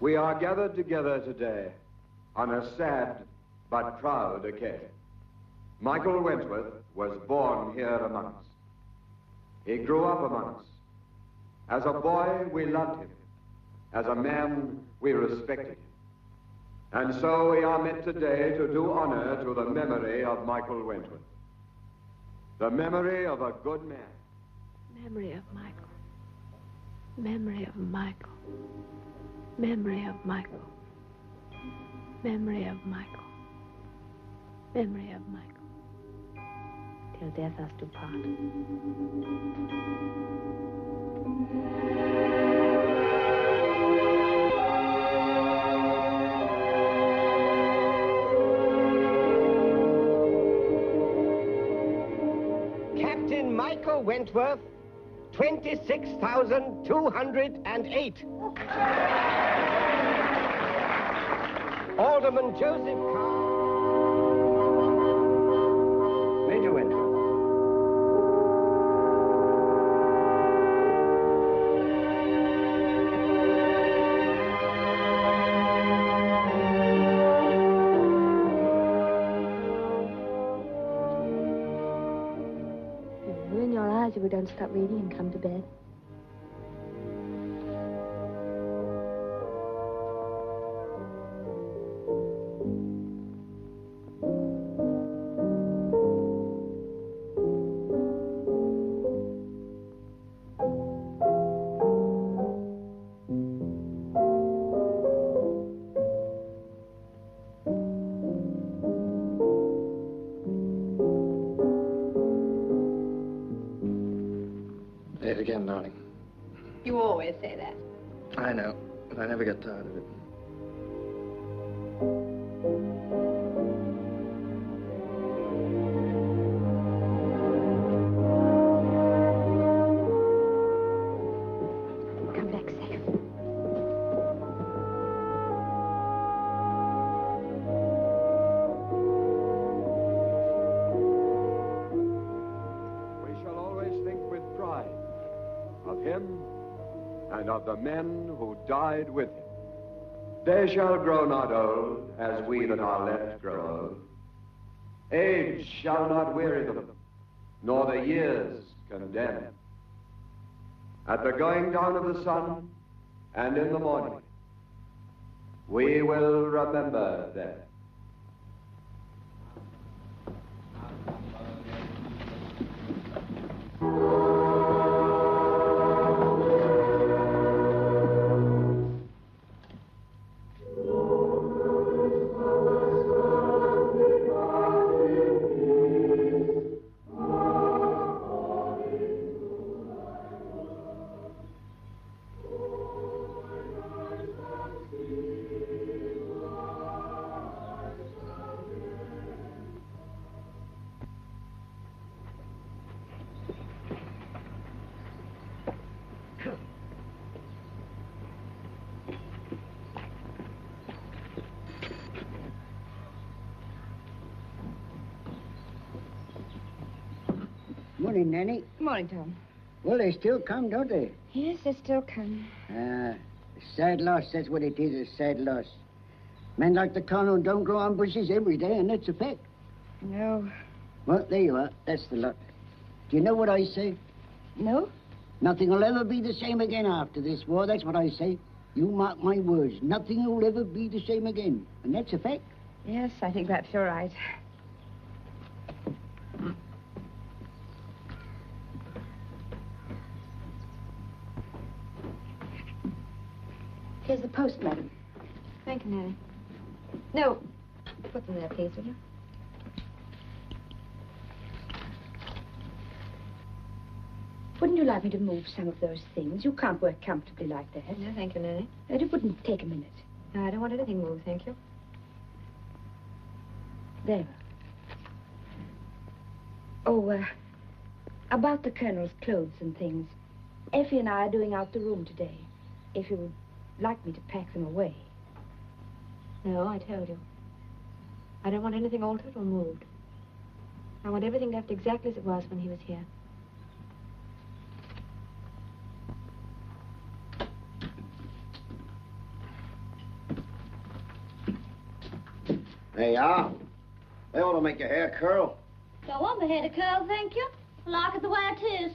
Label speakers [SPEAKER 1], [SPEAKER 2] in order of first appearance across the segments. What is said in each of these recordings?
[SPEAKER 1] We are gathered together today on a sad but proud occasion. Michael Wentworth was born here among us. He grew up among us. As a boy, we loved him. As a man, we respected him. And so we are met today to do honor to the memory of Michael Wentworth. The memory of a good man.
[SPEAKER 2] Memory of Michael. Memory of Michael. Memory of Michael. Memory of Michael. Memory of Michael. Till death us do part.
[SPEAKER 3] Captain Michael Wentworth, 26,208. Alderman Joseph Carr. Major Wentworth.
[SPEAKER 2] advise you we don't stop reading and come to bed.
[SPEAKER 4] Say it again, darling.
[SPEAKER 5] You always say that.
[SPEAKER 4] I know, but I never get tired of it.
[SPEAKER 2] Come back safe.
[SPEAKER 1] We shall always think with pride of him and of the men who died with him. They shall grow not old, as we that are left grow old. Age shall not weary them, nor the years condemn. At the going down of the sun, and in the morning, we will remember them.
[SPEAKER 6] Morning, Nanny.
[SPEAKER 5] Morning, Tom.
[SPEAKER 6] Well, they still come, don't they?
[SPEAKER 5] Yes, they still come.
[SPEAKER 6] A sad loss, that's what it is, a sad loss. Men like the Colonel don't grow on bushes every day, and that's a fact.
[SPEAKER 5] No.
[SPEAKER 6] Well, there you are. That's the lot. Do you know what I say?
[SPEAKER 5] No?
[SPEAKER 6] Nothing will ever be the same again after this war. That's what I say. You mark my words. Nothing will ever be the same again. And that's a fact.
[SPEAKER 5] Yes, I think that's you're right.
[SPEAKER 2] Here's the post, madam.
[SPEAKER 5] Thank you, Nanny. No. Put them there, please, will you?
[SPEAKER 2] Wouldn't you like me to move some of those things? You can't work comfortably like that.
[SPEAKER 5] No, thank you, Nanny.
[SPEAKER 2] It wouldn't take a minute.
[SPEAKER 5] No, I don't want anything moved, thank you.
[SPEAKER 2] There. Oh, about the Colonel's clothes and things. Effie and I are doing out the room today. If you would like me to pack them away.
[SPEAKER 5] No, I told you. I don't want anything altered or moved. I want everything left exactly as it was when he was here.
[SPEAKER 6] There you are. They ought to make your hair curl.
[SPEAKER 7] Don't want my hair to curl, thank you. I like it the way it is.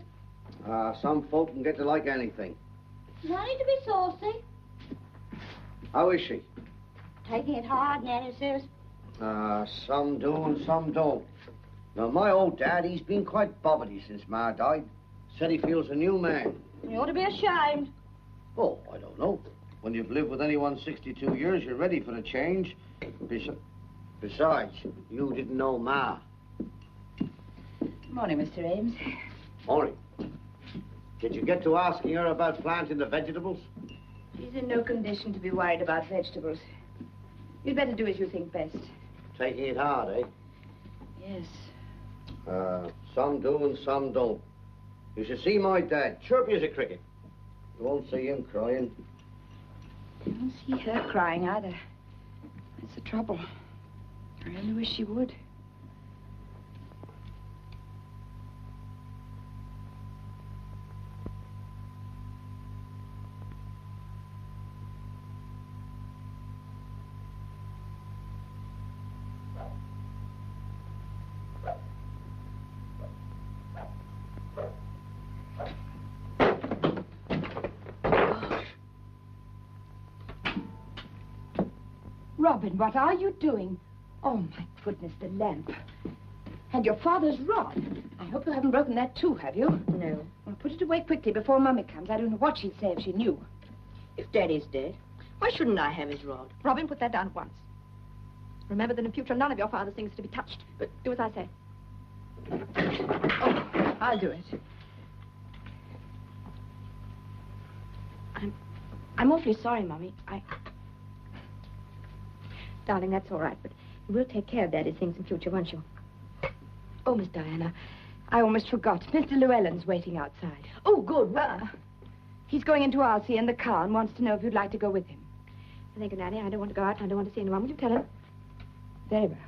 [SPEAKER 6] Some folk can get to like anything.
[SPEAKER 7] No need to be saucy.
[SPEAKER 6] How is she?
[SPEAKER 7] Taking it hard, Nanny says.
[SPEAKER 6] Some do and some don't. Now, my old dad, he's been quite bobbity since Ma died. Said he feels a new man.
[SPEAKER 7] You ought to be ashamed.
[SPEAKER 6] Oh, I don't know. When you've lived with anyone 62 years, you're ready for a change. Besides, you didn't know Ma.
[SPEAKER 2] Morning, Mr. Ames.
[SPEAKER 6] Morning. Did you get to asking her about planting the vegetables?
[SPEAKER 2] She's in no condition to be worried about vegetables. You'd better do as you think best.
[SPEAKER 6] Taking it hard, eh?
[SPEAKER 2] Yes.
[SPEAKER 6] Some do and some don't. You should see my dad, chirpy as a cricket. You won't see him crying.
[SPEAKER 2] You don't see her crying either. That's the trouble. I really wish she would. Robin, what are you doing? Oh, my goodness, the lamp. And your father's rod. I hope you haven't broken that too, have you?
[SPEAKER 5] No.
[SPEAKER 2] Well, put it away quickly before Mummy comes. I don't know what she'd say if she knew.
[SPEAKER 5] If Daddy's dead, why shouldn't I have his rod? Robin, put that down at once. Remember that in future, none of your father's things are to be touched. But do as I say.
[SPEAKER 2] Oh, I'll do it. I'm awfully sorry, Mummy.
[SPEAKER 5] Darling, that's all right, but you will take care of Daddy's things in future, won't you?
[SPEAKER 2] Oh, Miss Diana, I almost forgot. Mr. Llewellyn's waiting outside.
[SPEAKER 5] Oh, good.
[SPEAKER 2] He's going into Alcy in the car and wants to know if you'd like to go with him.
[SPEAKER 5] Thank you, Daddy. I don't want to go out and I don't want to see anyone. Will you tell him?
[SPEAKER 2] Very well.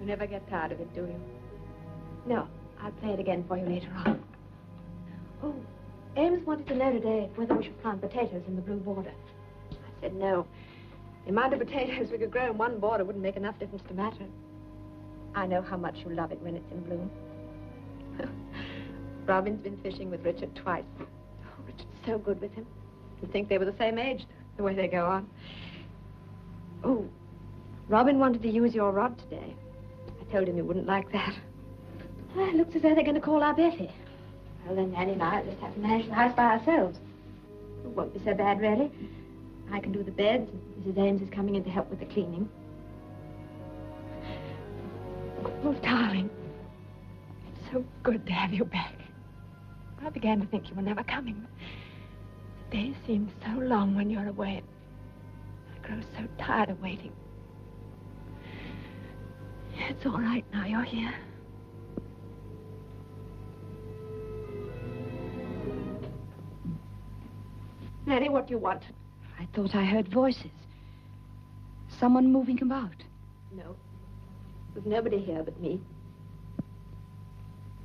[SPEAKER 5] Never get tired of it, do you? No, I'll play it again for you later on. Oh, Ames wanted to know today whether we should plant potatoes in the blue border. I said no. The amount of potatoes we could grow in one border wouldn't make enough difference to matter. I know how much you love it when it's in bloom. Robin's been fishing with Richard twice. Oh, Richard's so good with him. You'd think they were the same age, the way they go on. Oh, Robin wanted to use your rod today. I told him he wouldn't like that. Well, it looks as though they're going to call our Betty. Well, then Nanny and I will just have to manage the house by ourselves. It won't be so bad, really. I can do the beds. Mrs. Ames is coming in to help with the cleaning. Oh, darling. It's so good to have you back. I began to think you were never coming. The days seem so long when you're away. I grow so tired of waiting. It's all right now you're here. Nanny, what do you want?
[SPEAKER 2] I thought I heard voices. Someone moving about.
[SPEAKER 5] No. There's nobody here but me.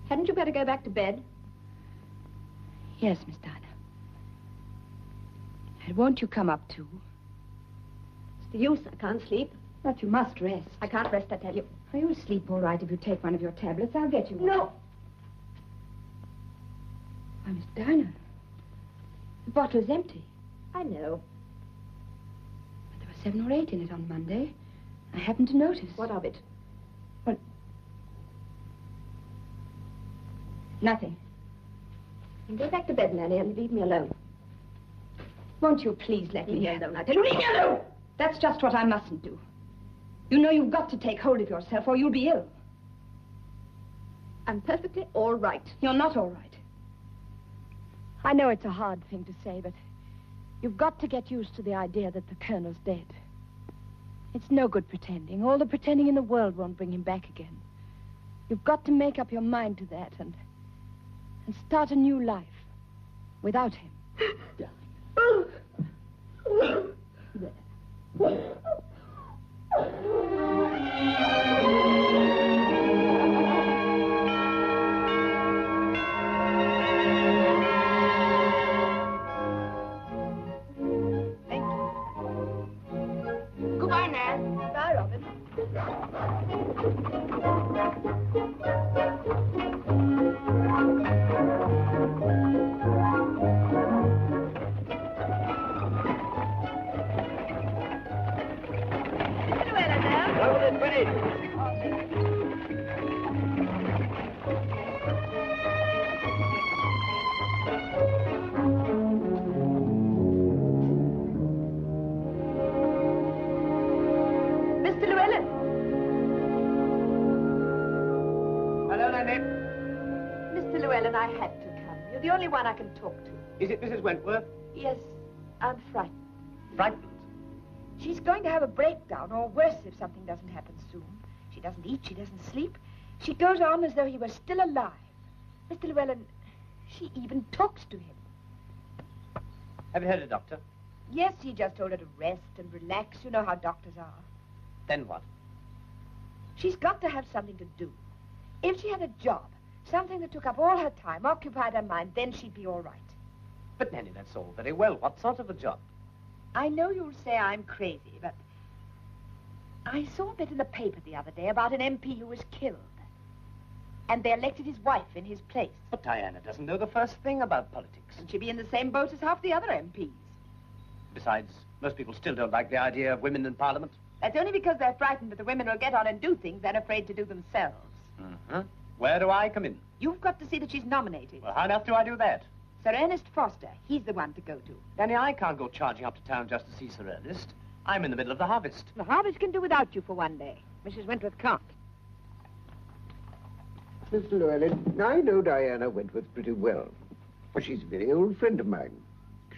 [SPEAKER 5] Hadn't you better go back to bed?
[SPEAKER 2] Yes, Miss Diana. And won't you come up too?
[SPEAKER 5] It's the use. I can't sleep.
[SPEAKER 2] But you must rest.
[SPEAKER 5] I can't rest, I tell you.
[SPEAKER 2] Oh, you'll sleep all right if you take one of your tablets. I'll get you one.
[SPEAKER 5] No.
[SPEAKER 2] Why, Miss Diana, the bottle is empty.
[SPEAKER 5] I know.
[SPEAKER 2] But there were 7 or 8 in it on Monday. I happened to notice.
[SPEAKER 5] What of it?
[SPEAKER 2] What? Nothing.
[SPEAKER 5] And go back to bed, Nanny, and leave me alone.
[SPEAKER 2] Won't you please let
[SPEAKER 5] Leave
[SPEAKER 2] me
[SPEAKER 5] me alone, I tell you. Leave me alone!
[SPEAKER 2] That's just what I mustn't do. You know you've got to take hold of yourself or you'll be ill.
[SPEAKER 5] I'm perfectly all right.
[SPEAKER 2] You're not all right. I know it's a hard thing to say, but you've got to get used to the idea that the Colonel's dead. It's no good pretending. All the pretending in the world won't bring him back again. You've got to make up your mind to that and start a new life without him.
[SPEAKER 5] Goodbye, Nan. Bye, Robin. Llewellyn, I had to come. You're the only one I can talk to.
[SPEAKER 3] Is it Mrs. Wentworth?
[SPEAKER 5] Yes, I'm frightened.
[SPEAKER 3] Frightened?
[SPEAKER 5] She's going to have a breakdown, or worse if something doesn't happen soon. She doesn't eat, she doesn't sleep. She goes on as though he was still alive. Mr. Llewellyn, she even talks to him.
[SPEAKER 3] Have you heard a doctor?
[SPEAKER 5] Yes, he just told her to rest and relax. You know how doctors are.
[SPEAKER 3] Then what?
[SPEAKER 5] She's got to have something to do. If she had a job, something that took up all her time, occupied her mind, then she'd be all right.
[SPEAKER 3] But, Nanny, that's all very well. What sort of a job?
[SPEAKER 5] I know you'll say I'm crazy, but I saw a bit in the paper the other day about an MP who was killed. And they elected his wife in his place.
[SPEAKER 3] But Diana doesn't know the first thing about politics.
[SPEAKER 5] And she'd be in the same boat as half the other MPs.
[SPEAKER 3] Besides, most people still don't like the idea of women in Parliament.
[SPEAKER 5] That's only because they're frightened that the women will get on and do things they're afraid to do themselves.
[SPEAKER 3] Mm-hmm. Where do I come in?
[SPEAKER 5] You've got to see that she's nominated.
[SPEAKER 3] Well, how on earth do I do that?
[SPEAKER 5] Sir Ernest Foster, he's the one to go to.
[SPEAKER 3] Nanny, I can't go charging up to town just to see Sir Ernest. I'm in the middle of the harvest.
[SPEAKER 5] The harvest can do without you for one day. Mrs. Wentworth can't.
[SPEAKER 8] Mr. Llewellyn, I know Diana Wentworth pretty well. She's a very old friend of mine.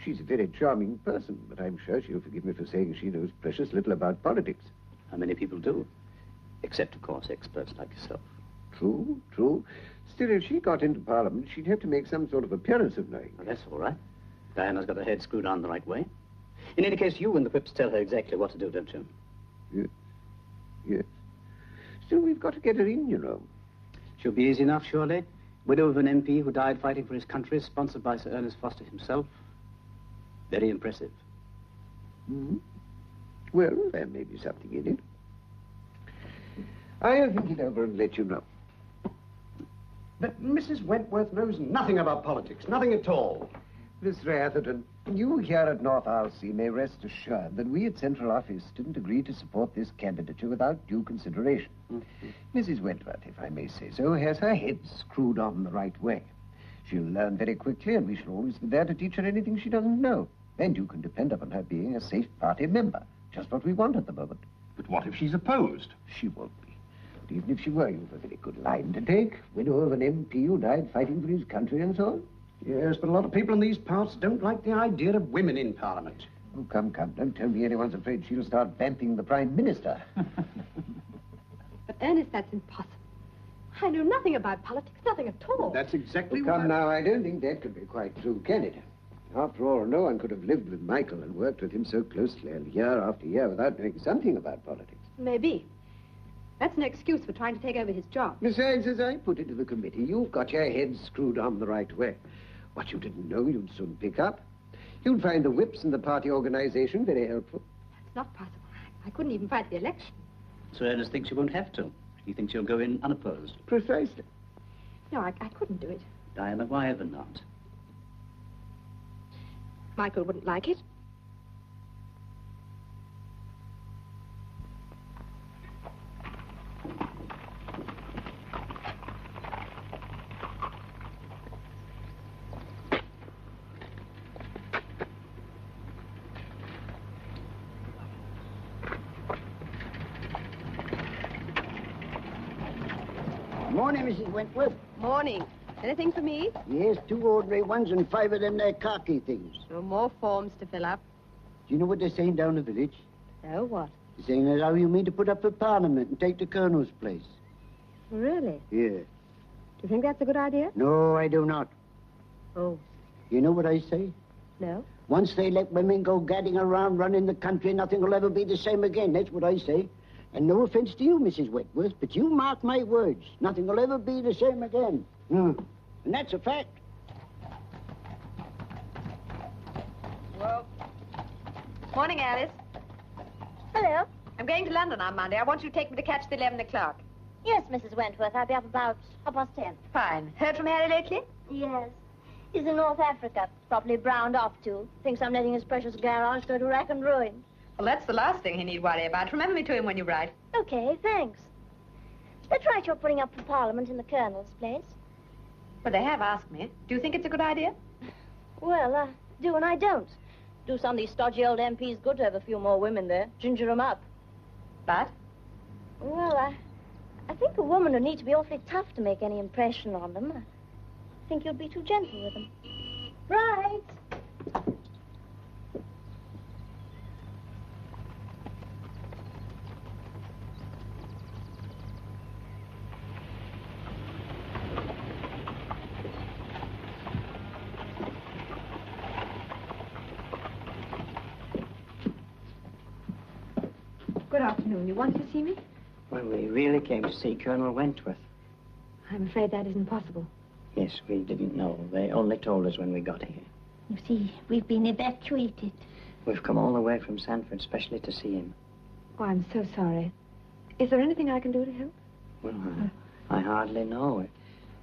[SPEAKER 8] She's a very charming person, but I'm sure she'll forgive me for saying she knows precious little about politics.
[SPEAKER 9] How many people do? Except, of course, experts like yourself.
[SPEAKER 8] True, true. Still, if she got into Parliament, she'd have to make some sort of appearance of knowing.
[SPEAKER 9] Well, that's all right. Diana's got her head screwed on the right way. In any case, you and the whips tell her exactly what to do, don't you?
[SPEAKER 8] Yes. Yes. Still, we've got to get her in, you know.
[SPEAKER 9] She'll be easy enough, surely. Widow of an MP who died fighting for his country, sponsored by Sir Ernest Foster himself. Very impressive.
[SPEAKER 8] Hmm? Well, there may be something in it. I'll think it over and let you know.
[SPEAKER 6] But Mrs. Wentworth knows nothing about politics, nothing at all.
[SPEAKER 8] Mr. Atherton, you here at North Alsea may rest assured that we at Central Office didn't agree to support this candidature without due consideration. Mrs. Wentworth, if I may say so, has her head screwed on the right way. She'll learn very quickly, and we shall always be there to teach her anything she doesn't know. And you can depend upon her being a safe party member. Just what we want at the moment.
[SPEAKER 6] But what if she's opposed?
[SPEAKER 8] She won't be. But even if she were, you've a very good line to take. Widow of an MP who died fighting for his country and so on.
[SPEAKER 6] Yes, but a lot of people in these parts don't like the idea of women in Parliament.
[SPEAKER 8] Oh, come, come. Don't tell me anyone's afraid she'll start vamping the Prime Minister.
[SPEAKER 5] But, Ernest, that's impossible. I know nothing about politics, nothing at all.
[SPEAKER 6] That's exactly
[SPEAKER 8] Well, come now, I don't think that could be quite true, can it? After all, no one could have lived with Michael and worked with him so closely year after year without knowing something about politics.
[SPEAKER 5] Maybe. That's an excuse for trying to take over his job.
[SPEAKER 8] Besides, as I put it to the committee, you've got your head screwed on the right way. What you didn't know, you'd soon pick up. You'd find the whips and the party organization very helpful.
[SPEAKER 5] That's not possible. I couldn't even fight the election.
[SPEAKER 9] Sir Ernest thinks you won't have to. He thinks you'll go in unopposed.
[SPEAKER 8] Precisely.
[SPEAKER 5] No, I couldn't do it.
[SPEAKER 9] Diana, why ever not?
[SPEAKER 5] Michael wouldn't like it.
[SPEAKER 6] Morning, Mrs. Wentworth.
[SPEAKER 5] Morning. Anything for me?
[SPEAKER 6] Yes, 2 ordinary ones and 5 of them there khaki things.
[SPEAKER 5] No more forms to fill up.
[SPEAKER 6] Do you know what they're saying down the village?
[SPEAKER 5] No, what?
[SPEAKER 6] They're saying that's how you mean to put up for Parliament and take the Colonel's place.
[SPEAKER 5] Really?
[SPEAKER 6] Yeah.
[SPEAKER 5] Do you think that's a good idea?
[SPEAKER 6] No, I do not.
[SPEAKER 5] Oh,
[SPEAKER 6] You know what I say?
[SPEAKER 5] no?
[SPEAKER 6] Once they let women go gadding around running the country, nothing will ever be the same again. That's what I say. And no offense to you, Mrs. Wentworth, but you mark my words. Nothing will ever be the same again. And that's a fact.
[SPEAKER 5] Well, morning, Alice.
[SPEAKER 7] Hello.
[SPEAKER 5] I'm going to London on Monday. I want you to take me to catch the 11 o'clock.
[SPEAKER 7] Yes, Mrs. Wentworth. I'll be up about 10:30.
[SPEAKER 5] Fine. Heard from Harry lately?
[SPEAKER 7] Yes. He's in North Africa. Probably browned off, too. Thinks I'm letting his precious garage go to rack and ruin.
[SPEAKER 5] Well, that's the last thing he need worry about. Remember me to him when you write.
[SPEAKER 7] Okay, thanks. That's right, you're putting up for Parliament in the Colonel's place.
[SPEAKER 5] Well, they have asked me. Do you think it's a good idea?
[SPEAKER 7] Well, I do and I don't. Do some of these stodgy old MPs good to have a few more women there. Ginger 'em up.
[SPEAKER 5] But?
[SPEAKER 7] Well, I think a woman would need to be awfully tough to make any impression on them. think you'd be too gentle with them. Right.
[SPEAKER 5] Good afternoon. You wanted to see me?
[SPEAKER 4] Well, we really came to see Colonel Wentworth.
[SPEAKER 5] I'm afraid that isn't possible.
[SPEAKER 4] Yes, we didn't know. They only told us when we got here.
[SPEAKER 7] You see, we've been evacuated.
[SPEAKER 4] We've come all the way from Sanford, specially to see him.
[SPEAKER 5] Oh, I'm so sorry. Is there anything I can do to help?
[SPEAKER 4] Well, I hardly know.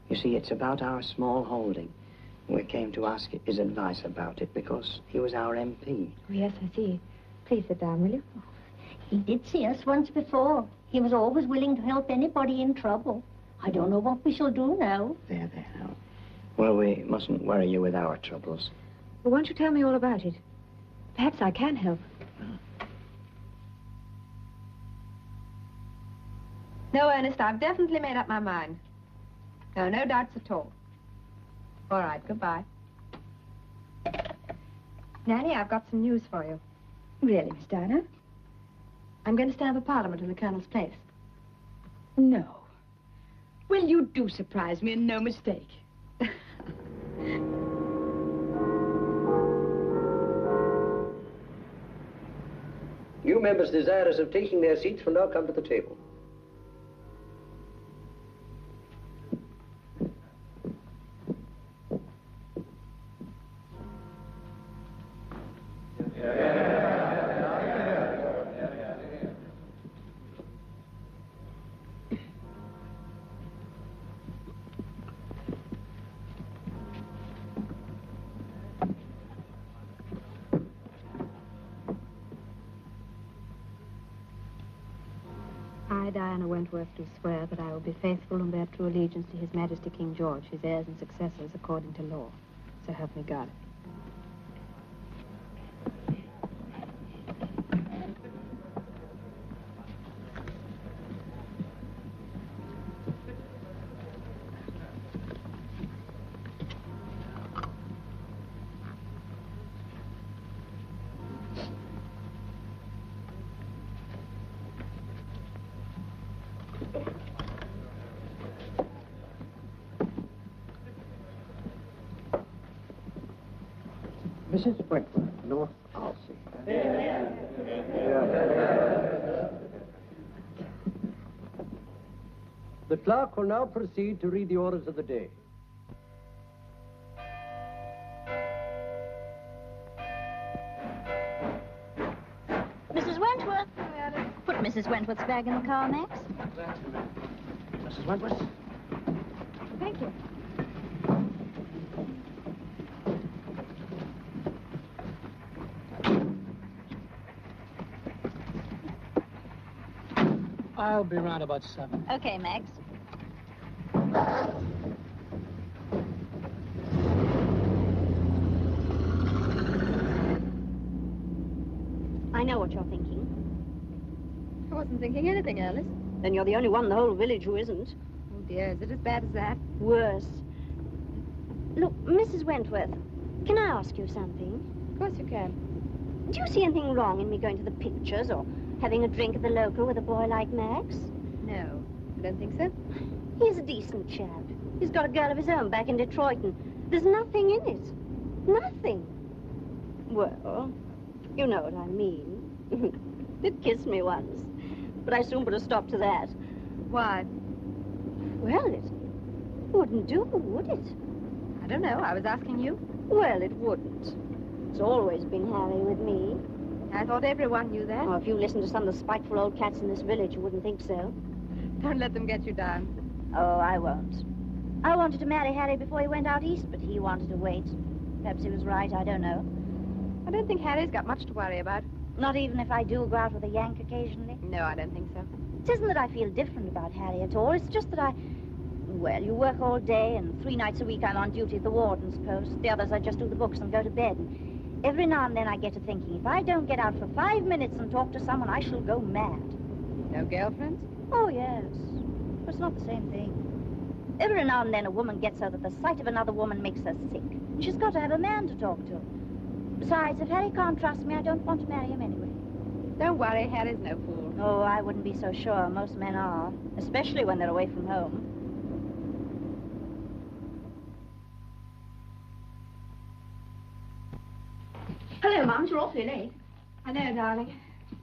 [SPEAKER 4] You see, it's about our small holding. We came to ask his advice about it because he was our MP.
[SPEAKER 5] Oh, yes, I see. Please sit down, will you?
[SPEAKER 7] He did see us once before. He was always willing to help anybody in trouble. I don't know what we shall do now.
[SPEAKER 4] There now. Well, we mustn't worry you with our troubles.
[SPEAKER 5] Well, won't you tell me all about it? Perhaps I can help. No, Ernest, I've definitely made up my mind. No doubts at all. All right, goodbye. Nanny, I've got some news for you.
[SPEAKER 2] Really, Miss Dinah?
[SPEAKER 5] I'm going to stand for Parliament in the Colonel's place.
[SPEAKER 2] No. Well, you do surprise me, and no mistake.
[SPEAKER 10] New members desirous of taking their seats will now come to the table.
[SPEAKER 5] I, Diana Wentworth, do swear that I will be faithful and bear true allegiance to His Majesty King George, his heirs and successors, according to law. So help me God.
[SPEAKER 8] Mrs. Wentworth, North Alsea.
[SPEAKER 10] The clerk will now proceed to read the orders of the day.
[SPEAKER 7] Mrs. Wentworth. Put Mrs. Wentworth's bag in the car, Max.
[SPEAKER 10] Mrs. Wentworth?
[SPEAKER 5] Thank you.
[SPEAKER 9] I'll be around about 7.
[SPEAKER 7] Okay, Max. I know what you're thinking.
[SPEAKER 5] I wasn't thinking anything, Alice.
[SPEAKER 7] Then you're the only one in the whole village who isn't.
[SPEAKER 5] Oh, dear, is it as bad as that?
[SPEAKER 7] Worse. Look, Mrs. Wentworth, can I ask you something?
[SPEAKER 5] Of course you can.
[SPEAKER 7] Do you see anything wrong in me going to the pictures or having a drink at the local with a boy like Max?
[SPEAKER 5] No, I don't think so.
[SPEAKER 7] He's a decent chap. He's got a girl of his own back in Detroit, and there's nothing in it. Nothing. Well, you know what I mean. Did kiss me once, but I soon put a stop to that.
[SPEAKER 5] Why?
[SPEAKER 7] Well, it wouldn't do, would it?
[SPEAKER 5] I don't know. I was asking you.
[SPEAKER 7] Well, it wouldn't. It's always been Harry with me.
[SPEAKER 5] I thought everyone knew that.
[SPEAKER 7] Oh, if you listened to some of the spiteful old cats in this village, you wouldn't think so.
[SPEAKER 5] Don't let them get you down.
[SPEAKER 7] Oh, I won't. I wanted to marry Harry before he went out east, but he wanted to wait. Perhaps he was right, I don't know.
[SPEAKER 5] I don't think Harry's got much to worry about.
[SPEAKER 7] Not even if I do go out with a Yank occasionally?
[SPEAKER 5] No, I don't think so.
[SPEAKER 7] It isn't that I feel different about Harry at all. It's just that well, you work all day, and 3 nights a week I'm on duty at the warden's post. The others I just do the books and go to bed. And every now and then I get to thinking, if I don't get out for 5 minutes and talk to someone, I shall go mad.
[SPEAKER 5] No girlfriends?
[SPEAKER 7] Oh, yes. But it's not the same thing. Every now and then a woman gets so that the sight of another woman makes her sick. She's got to have a man to talk to. Besides, if Harry can't trust me, I don't want to marry him anyway.
[SPEAKER 5] Don't worry, Harry's no fool.
[SPEAKER 7] Oh, I wouldn't be so sure. Most men are, especially when they're away from home.
[SPEAKER 5] Hello, Mum. You're awfully late. I know, darling.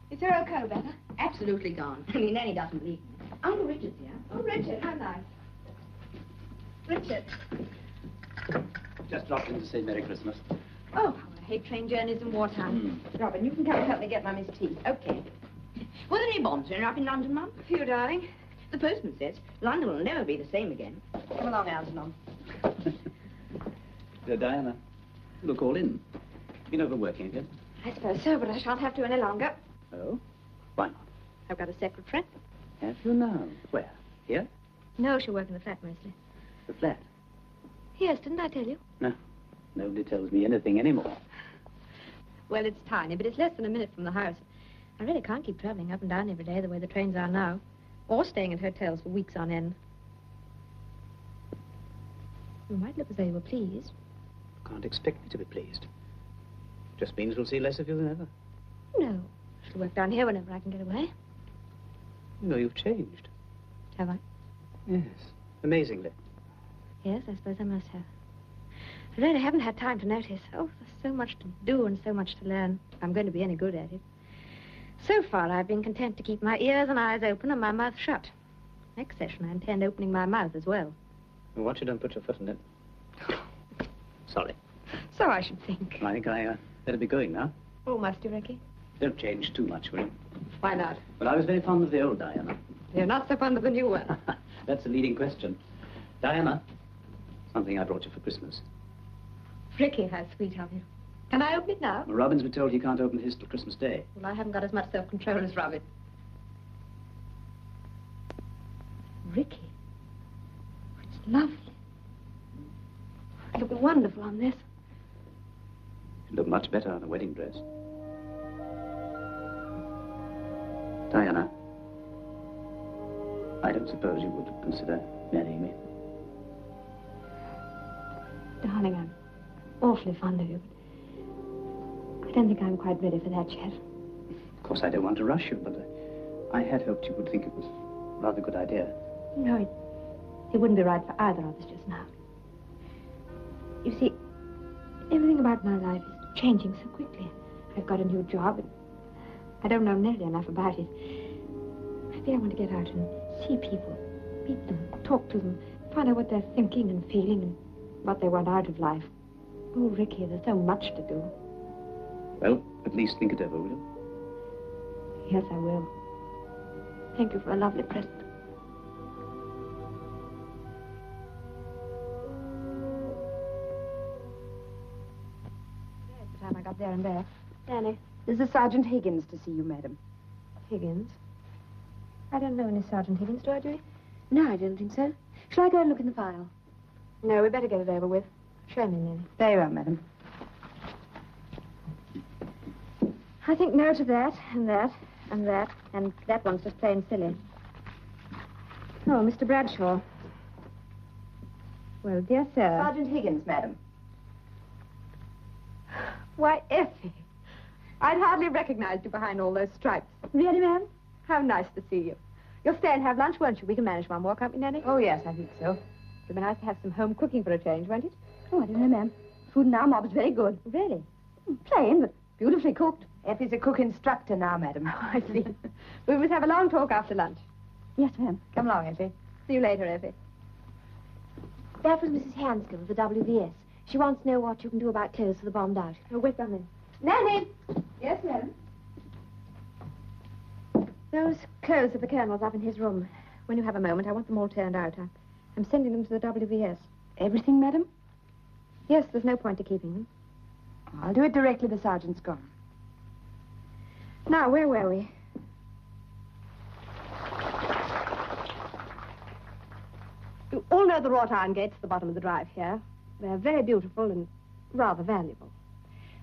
[SPEAKER 5] Is your old coat better? Absolutely gone. I mean, Nanny doesn't believe me. Uncle Richard's here. Oh, Richard, how nice. Richard.
[SPEAKER 9] Just dropped in to say Merry Christmas.
[SPEAKER 5] Oh, how I hate train journeys in wartime. Robin, you can come and help me get Mummy's tea. Okay. Were there any bombs up in London, Mum? A few, darling. The postman says London will never be the same again. Come along, Algernon.
[SPEAKER 9] Diana, look all in. Been overworking again?
[SPEAKER 5] I suppose so, but I shan't have to any longer.
[SPEAKER 9] Oh? Why not?
[SPEAKER 5] I've got a secretary.
[SPEAKER 9] Have you now? Where? Here?
[SPEAKER 5] No, she'll work in the flat mostly.
[SPEAKER 9] The flat?
[SPEAKER 5] Yes, didn't I tell you?
[SPEAKER 9] No. Nobody tells me anything anymore.
[SPEAKER 5] Well, it's tiny, but it's less than a minute from the house. I really can't keep traveling up and down every day the way the trains are now. Or staying at hotels for weeks on end. You might look as though you were pleased.
[SPEAKER 9] Can't expect me to be pleased. Just means we'll see less of you than ever.
[SPEAKER 5] No. I shall work down here whenever I can get away.
[SPEAKER 9] You know, you've changed.
[SPEAKER 5] Have I?
[SPEAKER 9] Yes. Amazingly.
[SPEAKER 5] Yes, I suppose I must have. I really haven't had time to notice. Oh, there's so much to do and so much to learn. If I'm going to be any good at it. So far, I've been content to keep my ears and eyes open and my mouth shut. Next session, I intend opening my mouth as well.
[SPEAKER 9] Well, watch you don't put your foot in it. Sorry.
[SPEAKER 5] So I should think.
[SPEAKER 9] I think I better be going now.
[SPEAKER 5] Oh, must you, Ricky?
[SPEAKER 9] Don't change too much, will you?
[SPEAKER 5] Why not?
[SPEAKER 9] Well, I was very fond of the old Diana.
[SPEAKER 5] You're not so fond of the new one.
[SPEAKER 9] That's a leading question. Diana, something I brought you for Christmas.
[SPEAKER 5] Ricky, how sweet of you. Can I open it now?
[SPEAKER 9] Well, Robin's been told he can't open his till Christmas Day.
[SPEAKER 5] Well, I haven't got as much self-control as Robin. Ricky. It's lovely. It'll be wonderful on this.
[SPEAKER 9] It'd look much better on a wedding dress. Diana, I don't suppose you would consider marrying me.
[SPEAKER 5] Darling, I'm awfully fond of you. I don't think I'm quite ready for that yet.
[SPEAKER 9] Of course, I don't want to rush you, but I had hoped you would think it was a rather good idea.
[SPEAKER 5] No, it wouldn't be right for either of us just now. You see, everything about my life is changing so quickly. I've got a new job, and I don't know nearly enough about it. I think I want to get out and see people, meet them, talk to them, find out what they're thinking and feeling and what they want out of life. Oh, Ricky, there's so much to do.
[SPEAKER 9] Well, at least think it over, will you?
[SPEAKER 5] Yes, I will. Thank you for a lovely present. By the time I got there and back. Danny.
[SPEAKER 2] There's a Sergeant Higgins to see you, madam.
[SPEAKER 5] Higgins? I don't know any Sergeant Higgins, do I, Judy?
[SPEAKER 2] No, I don't think so. Shall I go and look in the file?
[SPEAKER 5] No, we better get it over with. Show me, Nanny.
[SPEAKER 2] There you are, madam.
[SPEAKER 5] I think no to that, and that, and that, and that one's just plain silly. Oh, Mr. Bradshaw. Well, dear sir.
[SPEAKER 2] Sergeant Higgins, madam.
[SPEAKER 5] Why, Effie. I'd hardly recognized you behind all those stripes.
[SPEAKER 2] Really, ma'am?
[SPEAKER 5] How nice to see you. You'll stay and have lunch, won't you? We can manage one more, can't we, Nanny?
[SPEAKER 2] Oh, yes, I think so.
[SPEAKER 5] It'd be nice to have some home cooking for a change, won't it?
[SPEAKER 2] Oh, I don't know, ma'am. Food in our mob's very good.
[SPEAKER 5] Really?
[SPEAKER 2] Plain, but beautifully cooked. Effie's a cook instructor now, madam.
[SPEAKER 5] Oh, I see. We must have a long talk after lunch.
[SPEAKER 2] Yes, ma'am.
[SPEAKER 5] Come along, Effie. See you later, Effie.
[SPEAKER 2] That was Mrs. Hanskill of the WVS. She wants to know what you can do about clothes for the bombed out.
[SPEAKER 5] Oh, wait one minute.
[SPEAKER 2] Nanny!
[SPEAKER 5] Yes, madam? Those clothes of the Colonel's up in his room. When you have a moment, I want them all turned out. I'm sending them to the WVS.
[SPEAKER 2] Everything, madam?
[SPEAKER 5] Yes, there's no point to keeping them.
[SPEAKER 2] I'll do it directly the sergeant's gone.
[SPEAKER 5] Now, where were we? You all know the wrought iron gates at the bottom of the drive here. They're very beautiful and rather valuable.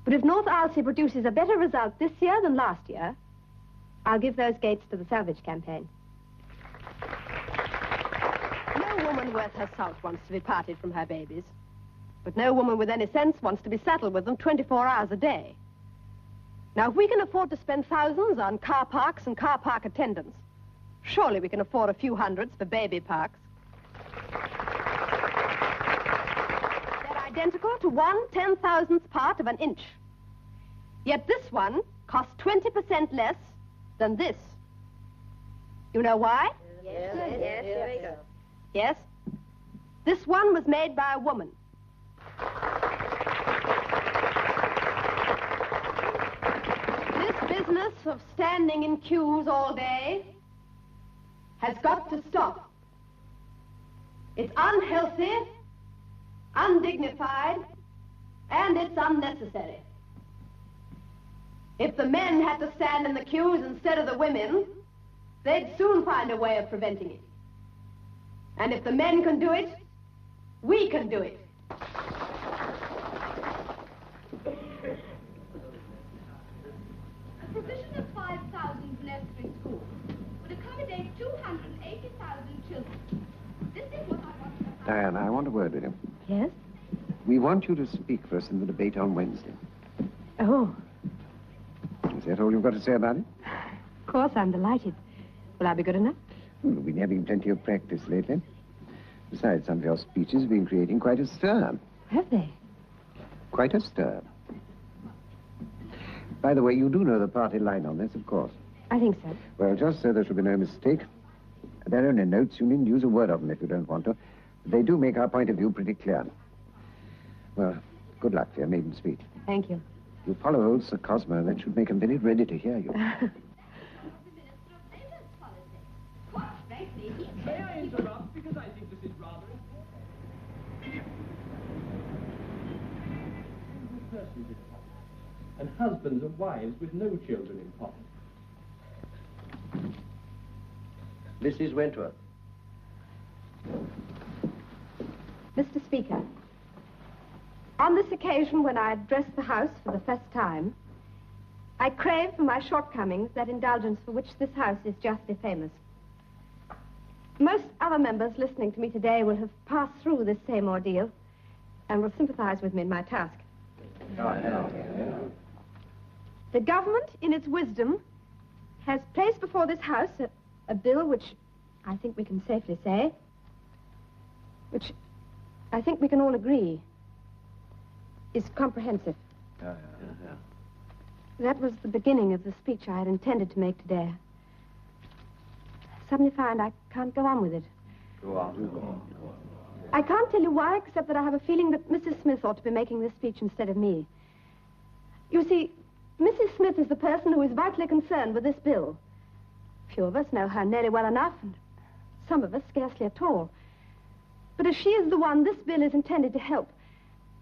[SPEAKER 5] But if North Alsea produces a better result this year than last year, I'll give those gates to the salvage campaign. No woman
[SPEAKER 11] woman worth her salt wants to be parted from her babies. But no woman with any sense wants to be saddled with them 24 hours a day. Now, if we can afford to spend thousands on car parks and car park attendants, surely we can afford a few hundreds for baby parks. They're identical to 1/10,000th part of an inch. Yet this one costs 20% less than this. You know why?
[SPEAKER 5] Yes, here we go.
[SPEAKER 11] Yes? This one was made by a woman. This business of standing in queues all day has got to stop. It's unhealthy, undignified, and it's unnecessary. If the men had to stand in the queues instead of the women, they'd soon find a way of preventing it. And if the men can do it, we can do it.
[SPEAKER 12] A provision of 5,000 nursery schools would accommodate 280,000 children. This is what I want to know.
[SPEAKER 8] Diana, I want a word with you.
[SPEAKER 11] Yes?
[SPEAKER 8] We want you to speak for us in the debate on Wednesday.
[SPEAKER 11] Oh,
[SPEAKER 8] Is that all you've got to say about it?
[SPEAKER 11] of course, I'm delighted. Will I be good enough?
[SPEAKER 8] Well, we've been having plenty of practice lately. Besides, some of your speeches have been creating quite a stir.
[SPEAKER 11] Have they?
[SPEAKER 8] Quite a stir. By the way, you do know the party line on this, of course.
[SPEAKER 11] I think so.
[SPEAKER 8] Well, just so there shall be no mistake, there are only notes. You needn't use a word of them if you don't want to. They do make our point of view pretty clear. Well, good luck for your maiden speech.
[SPEAKER 11] Thank you.
[SPEAKER 8] You follow old Sir Cosmo, that should make him very ready to hear you.
[SPEAKER 13] May I interrupt? Because I think this is rather persons and husbands and wives with no children in common.
[SPEAKER 10] Mrs. Wentworth.
[SPEAKER 11] Mr. Speaker, on this occasion when I address the House for the first time, I crave for my shortcomings that indulgence for which this House is justly famous. Most other members listening to me today will have passed through this same ordeal and will sympathize with me in my task. The government, in its wisdom, has placed before this House a bill which I think we can safely say, which I think we can all agree is comprehensive. That was the beginning of the speech I had intended to make today. I suddenly find I can't go on with it.
[SPEAKER 10] Go on.
[SPEAKER 11] I can't tell you why, except that I have a feeling that Mrs. Smith ought to be making this speech instead of me. You see, Mrs. Smith is the person who is vitally concerned with this bill. Few of us know her nearly well enough, and some of us scarcely at all. But as she is the one this bill is intended to help,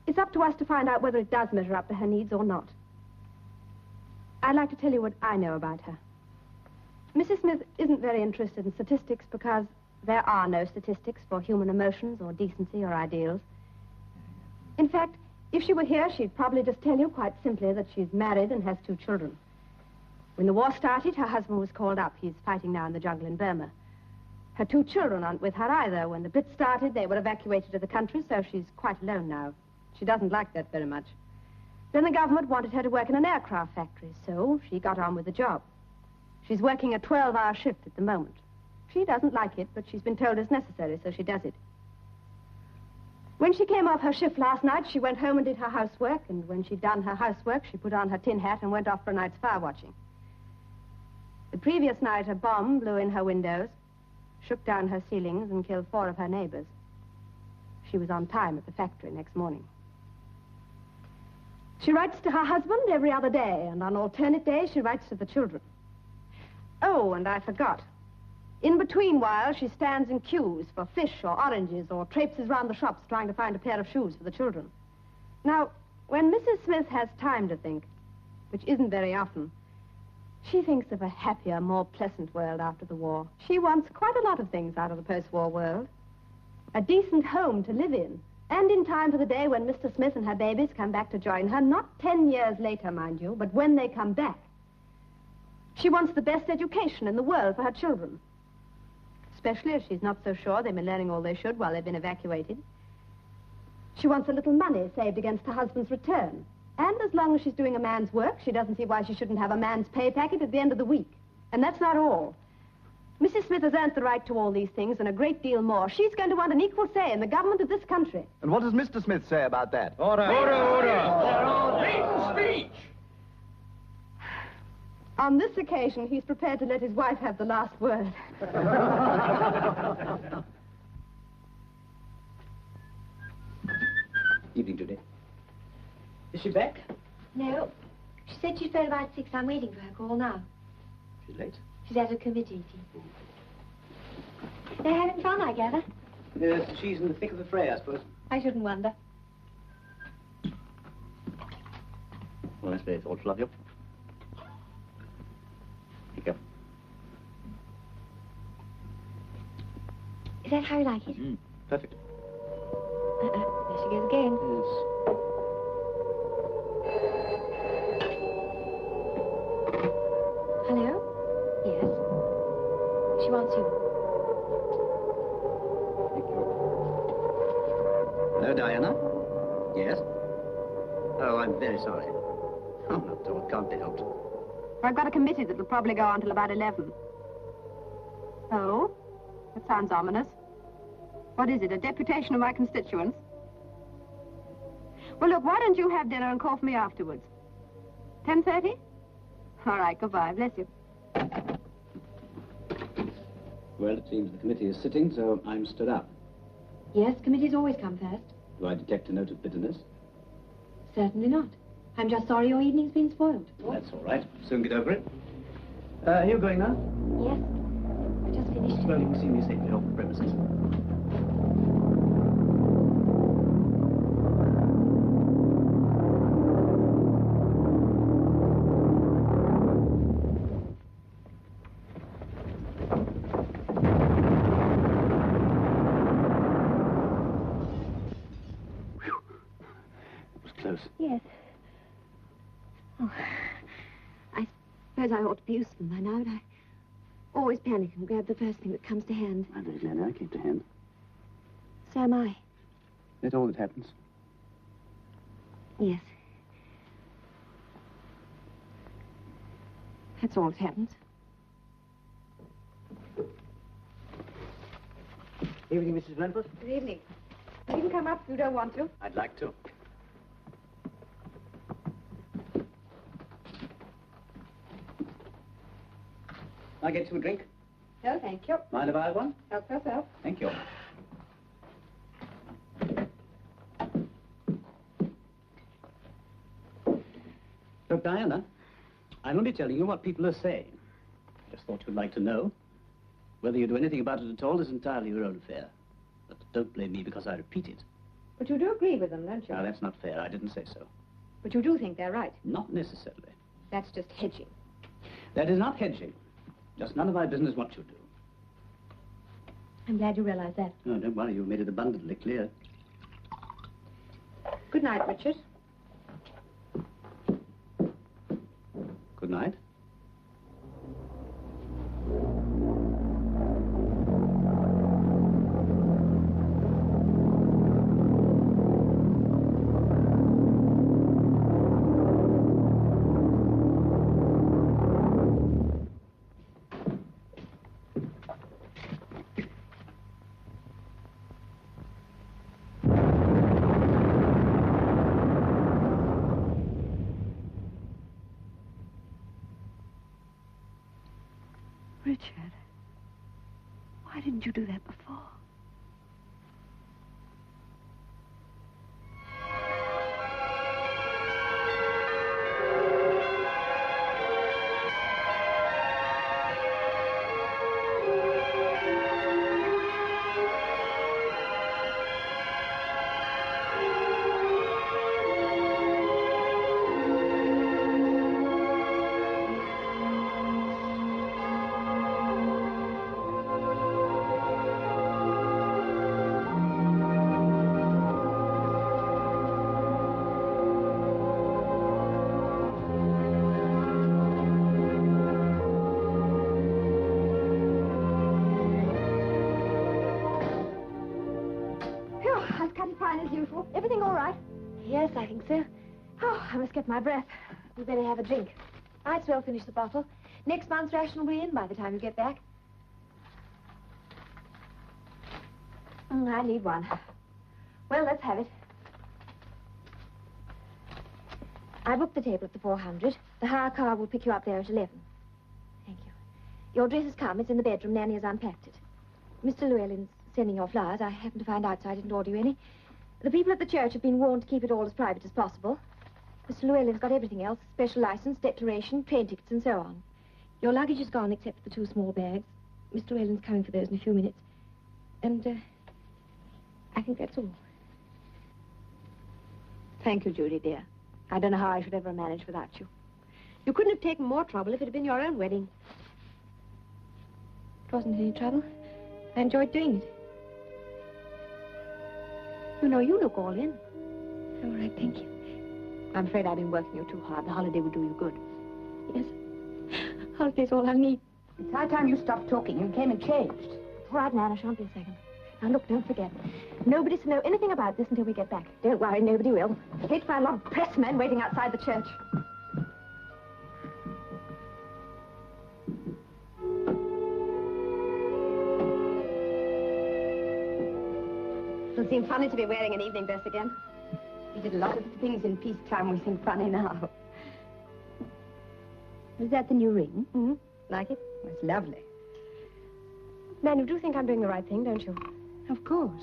[SPEAKER 11] it's up to us to find out whether it does measure up to her needs or not. I'd like to tell you what I know about her. Mrs. Smith isn't very interested in statistics because there are no statistics for human emotions or decency or ideals. In fact, if she were here, she'd probably just tell you quite simply that she's married and has 2 children. When the war started, her husband was called up. He's fighting now in the jungle in Burma. Her 2 children aren't with her either. When the Blitz started, they were evacuated to the country, so she's quite alone now. She doesn't like that very much. Then the government wanted her to work in an aircraft factory, so she got on with the job. She's working a 12-hour shift at the moment. She doesn't like it, but she's been told it's necessary, so she does it. When she came off her shift last night, she went home and did her housework, and when she'd done her housework, she put on her tin hat and went off for a night's fire watching. The previous night, a bomb blew in her windows, shook down her ceilings, and killed 4 of her neighbors. She was on time at the factory next morning. She writes to her husband every other day, and on alternate days, she writes to the children. Oh, and I forgot. In between whiles, she stands in queues for fish or oranges or traipses round the shops trying to find a pair of shoes for the children. Now, when Mrs. Smith has time to think, which isn't very often, she thinks of a happier, more pleasant world after the war. She wants quite a lot of things out of the post-war world. A decent home to live in, and in time for the day when Mr. Smith and her babies come back to join her, not 10 years later, mind you, but when they come back. She wants the best education in the world for her children. especially if she's not so sure they've been learning all they should while they've been evacuated. She wants a little money saved against her husband's return. And as long as she's doing a man's work, she doesn't see why she shouldn't have a man's pay packet at the end of the week. And that's not all. Mrs. Smith has earned the right to all these things and a great deal more. She's going to want an equal say in the government of this country.
[SPEAKER 14] And what does Mr. Smith say about that?
[SPEAKER 13] Order!
[SPEAKER 14] Order,
[SPEAKER 13] order! Maiden speech!
[SPEAKER 11] On this occasion, he's prepared to let his wife have the last word.
[SPEAKER 9] Evening, Judy. Is she back?
[SPEAKER 5] No. She said she'd phone about 6. I'm waiting for her call now.
[SPEAKER 9] She's late.
[SPEAKER 5] She's at a committee meeting. They're having fun, I gather.
[SPEAKER 9] Yes, she's in the thick of the fray, I suppose.
[SPEAKER 5] I shouldn't wonder.
[SPEAKER 9] Well, that's very thoughtful of you. Here you go.
[SPEAKER 5] Is that how you like it?
[SPEAKER 9] Perfect.
[SPEAKER 5] There she goes again.
[SPEAKER 9] Yes.
[SPEAKER 5] Hello? Yes. She wants you.
[SPEAKER 9] Hello, Diana? Yes? Oh, I'm very sorry. Oh, not at all. Can't be helped.
[SPEAKER 11] I've got a committee that'll probably go on till about 11. Oh? That sounds ominous. What is it, a deputation of my constituents? Well, look, why don't you have dinner and call for me afterwards? 10:30? All right, goodbye. Bless you.
[SPEAKER 9] Well, it seems the committee is sitting, so I'm stood up.
[SPEAKER 5] Yes, committees always come first.
[SPEAKER 9] Do I detect a note of bitterness?
[SPEAKER 5] Certainly not. I'm just sorry your evening's been spoiled.
[SPEAKER 9] That's all right. Soon get over it. You going now?
[SPEAKER 5] Yes. I just finished.
[SPEAKER 9] Well, you can see me safely off the premises.
[SPEAKER 5] Yes. Oh, I suppose I ought to be used to them by now, but I always panic and grab the first thing that comes to hand.
[SPEAKER 9] I'm very glad I came to hand.
[SPEAKER 5] So am I.
[SPEAKER 9] That's all that happens.
[SPEAKER 5] Yes. That's all that happens.
[SPEAKER 9] Evening, Mrs. Blanford.
[SPEAKER 11] Good evening. You can come up if you don't want to.
[SPEAKER 9] I'd like to. I get you a drink?
[SPEAKER 11] No, thank you.
[SPEAKER 9] Mind if I have one?
[SPEAKER 11] Help yourself.
[SPEAKER 9] Thank you. Look, Diana, I'm only telling you what people are saying. Just thought you'd like to know. Whether you do anything about it at all is entirely your own affair. But don't blame me because I repeat it.
[SPEAKER 11] But you do agree with them, don't you?
[SPEAKER 9] Now, that's not fair. I didn't say so.
[SPEAKER 11] But you do think they're right.
[SPEAKER 9] Not necessarily.
[SPEAKER 11] That's just hedging.
[SPEAKER 9] That is not hedging. Just none of my business what you do.
[SPEAKER 5] I'm glad you realize that.
[SPEAKER 9] No, don't worry. You've made it abundantly clear.
[SPEAKER 11] Good night, Richard.
[SPEAKER 9] Good night.
[SPEAKER 11] Richard, why didn't you do that before? I've cut it fine as usual. Everything all right?
[SPEAKER 5] Yes, I think so.
[SPEAKER 11] Oh, I must get my breath.
[SPEAKER 5] We better have a drink. Might as well finish the bottle. Next month's ration will be in by the time you get back. I need one. Well, let's have it. I booked the table at the 400. The hire car will pick you up there at 11. Thank you. Your dress has come. It's in the bedroom. Nanny has unpacked it. Mr. Llewellyn's sending your flowers. I happened to find out, so I didn't order you any. The people at the church have been warned to keep it all as private as possible. Mr. Llewellyn's got everything else. Special license, declaration, train tickets, and so on. Your luggage is gone except for the 2 small bags. Mr. Llewellyn's coming for those in a few minutes. And, I think that's all. Thank you, Judy, dear. I don't know how I should ever manage without you. You couldn't have taken more trouble if it had been your own wedding. It wasn't any trouble. I enjoyed doing it. You know, you look all in.
[SPEAKER 11] All right, thank you.
[SPEAKER 5] I'm afraid I've been working you too hard. The holiday will do you good. Yes. Holiday's all I need.
[SPEAKER 11] It's high time you stopped talking. You came and changed.
[SPEAKER 5] All right, Nan, I shan't be a second. Now, look, don't forget. Nobody's to know anything about this until we get back. Don't worry, nobody will.
[SPEAKER 11] I hate to find a lot of pressmen waiting outside the church. It'll seem funny to be wearing an evening dress again. We did a lot of things in peacetime we seem funny now.
[SPEAKER 5] Is that the new ring?
[SPEAKER 11] Mm-hmm. Like it?
[SPEAKER 5] Oh, it's lovely.
[SPEAKER 11] Nan, you do think I'm doing the right thing, don't you?
[SPEAKER 5] Of course.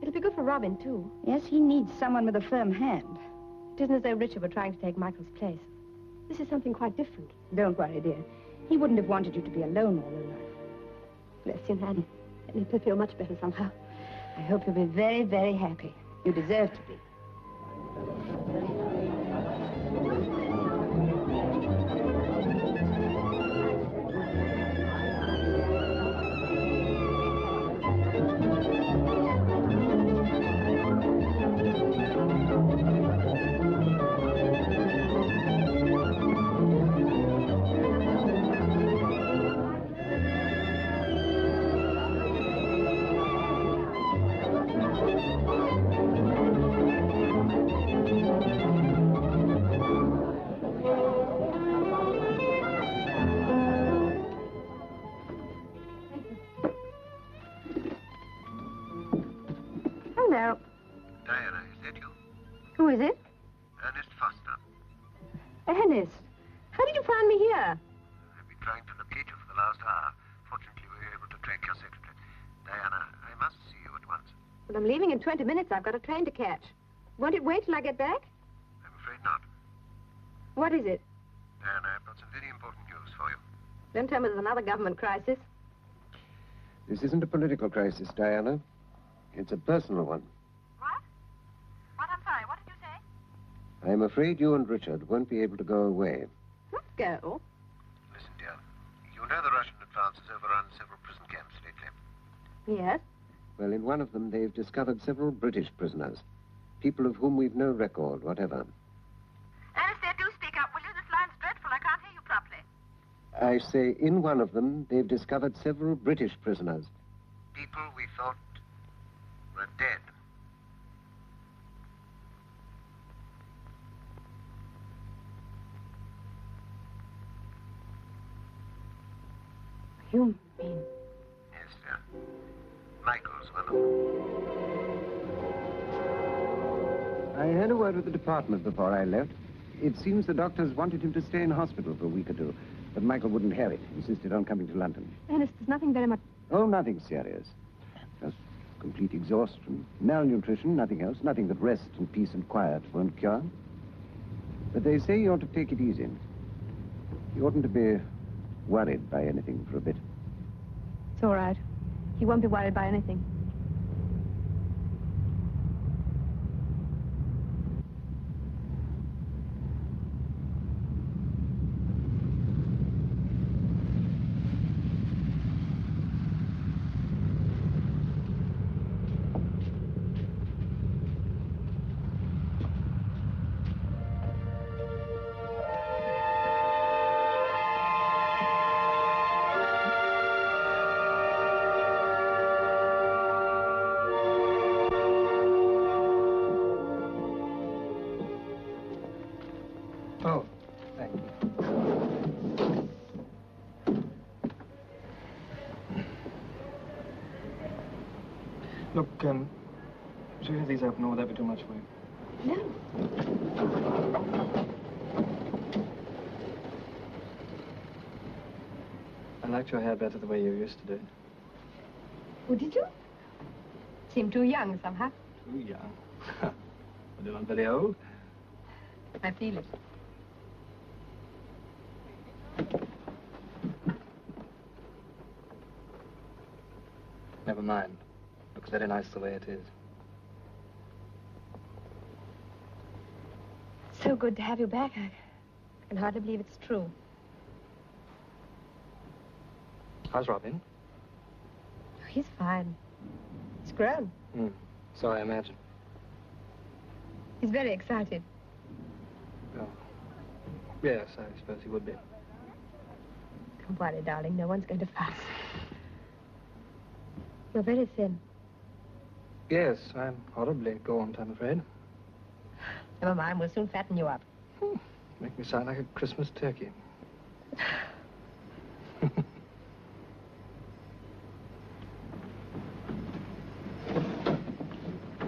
[SPEAKER 11] It'll be good for Robin, too.
[SPEAKER 5] Yes, he needs someone with a firm hand.
[SPEAKER 11] It isn't as though Richard were trying to take Michael's place. This is something quite different.
[SPEAKER 5] Don't worry, dear. He wouldn't have wanted you to be alone all your life.
[SPEAKER 11] Bless you, Nan. It makes me feel much better somehow.
[SPEAKER 5] I hope you'll be very, very happy. You deserve to be.
[SPEAKER 11] Hello.
[SPEAKER 8] Diana, is that you?
[SPEAKER 11] Who is it?
[SPEAKER 8] Ernest Foster.
[SPEAKER 11] Ernest. How did you find me here?
[SPEAKER 8] I've been trying to locate you for the last hour. Fortunately, we were able to track your secretary. Diana, I must see you at once.
[SPEAKER 11] Well, I'm leaving in 20 minutes. I've got a train to catch. Won't it wait till I get back?
[SPEAKER 8] I'm afraid not.
[SPEAKER 11] What is it?
[SPEAKER 8] Diana, I've got some very important news for you.
[SPEAKER 11] Don't tell me there's another government crisis.
[SPEAKER 8] This isn't a political crisis, Diana. It's a personal one.
[SPEAKER 11] What? What? I'm sorry. What did you say?
[SPEAKER 8] I'm afraid you and Richard won't be able to go away.
[SPEAKER 11] Not go.
[SPEAKER 8] Listen, dear. You know the Russian advance has overrun several prison camps lately.
[SPEAKER 11] Yes?
[SPEAKER 8] Well, in one of them, they've discovered several British prisoners. People of whom we've no record, whatever.
[SPEAKER 11] Alistair, do speak up, will you? This line's dreadful. I can't hear you properly.
[SPEAKER 8] I say, in one of them, they've discovered several British prisoners. People we thought were dead.
[SPEAKER 11] You mean?
[SPEAKER 8] Yes, sir. Michael's one of them. I had a word with the department before I left. It seems the doctors wanted him to stay in hospital for a week or two, but Michael wouldn't have it. Insisted on coming to London.
[SPEAKER 11] Ernest, there's nothing very much...
[SPEAKER 8] Oh, nothing serious. Just complete exhaustion, malnutrition, nothing else. Nothing that rest and peace and quiet won't cure. But they say you ought to take it easy. You oughtn't to be worried by anything for a bit.
[SPEAKER 11] It's all right. He won't be worried by anything.
[SPEAKER 15] Oh, thank you. Look, should we have these open, or would that be too much for you?
[SPEAKER 11] No.
[SPEAKER 15] I liked your hair better the way you used to do it.
[SPEAKER 11] Oh, did you? Seem too young somehow.
[SPEAKER 15] Too young. But you're not very old.
[SPEAKER 11] I feel it.
[SPEAKER 15] Never mind. Looks very nice the way it is.
[SPEAKER 11] So good to have you back. I can hardly believe it's true.
[SPEAKER 15] How's Robin?
[SPEAKER 11] Oh, he's fine. He's grown.
[SPEAKER 15] So I imagine.
[SPEAKER 11] He's very excited.
[SPEAKER 15] Oh. Yes, I suppose he would be.
[SPEAKER 11] Don't worry, darling. No one's going to fuss. You're very thin.
[SPEAKER 15] Yes, I'm horribly gaunt, I'm afraid.
[SPEAKER 11] Never mind, we'll soon fatten you up.
[SPEAKER 15] Make me sound like a Christmas turkey.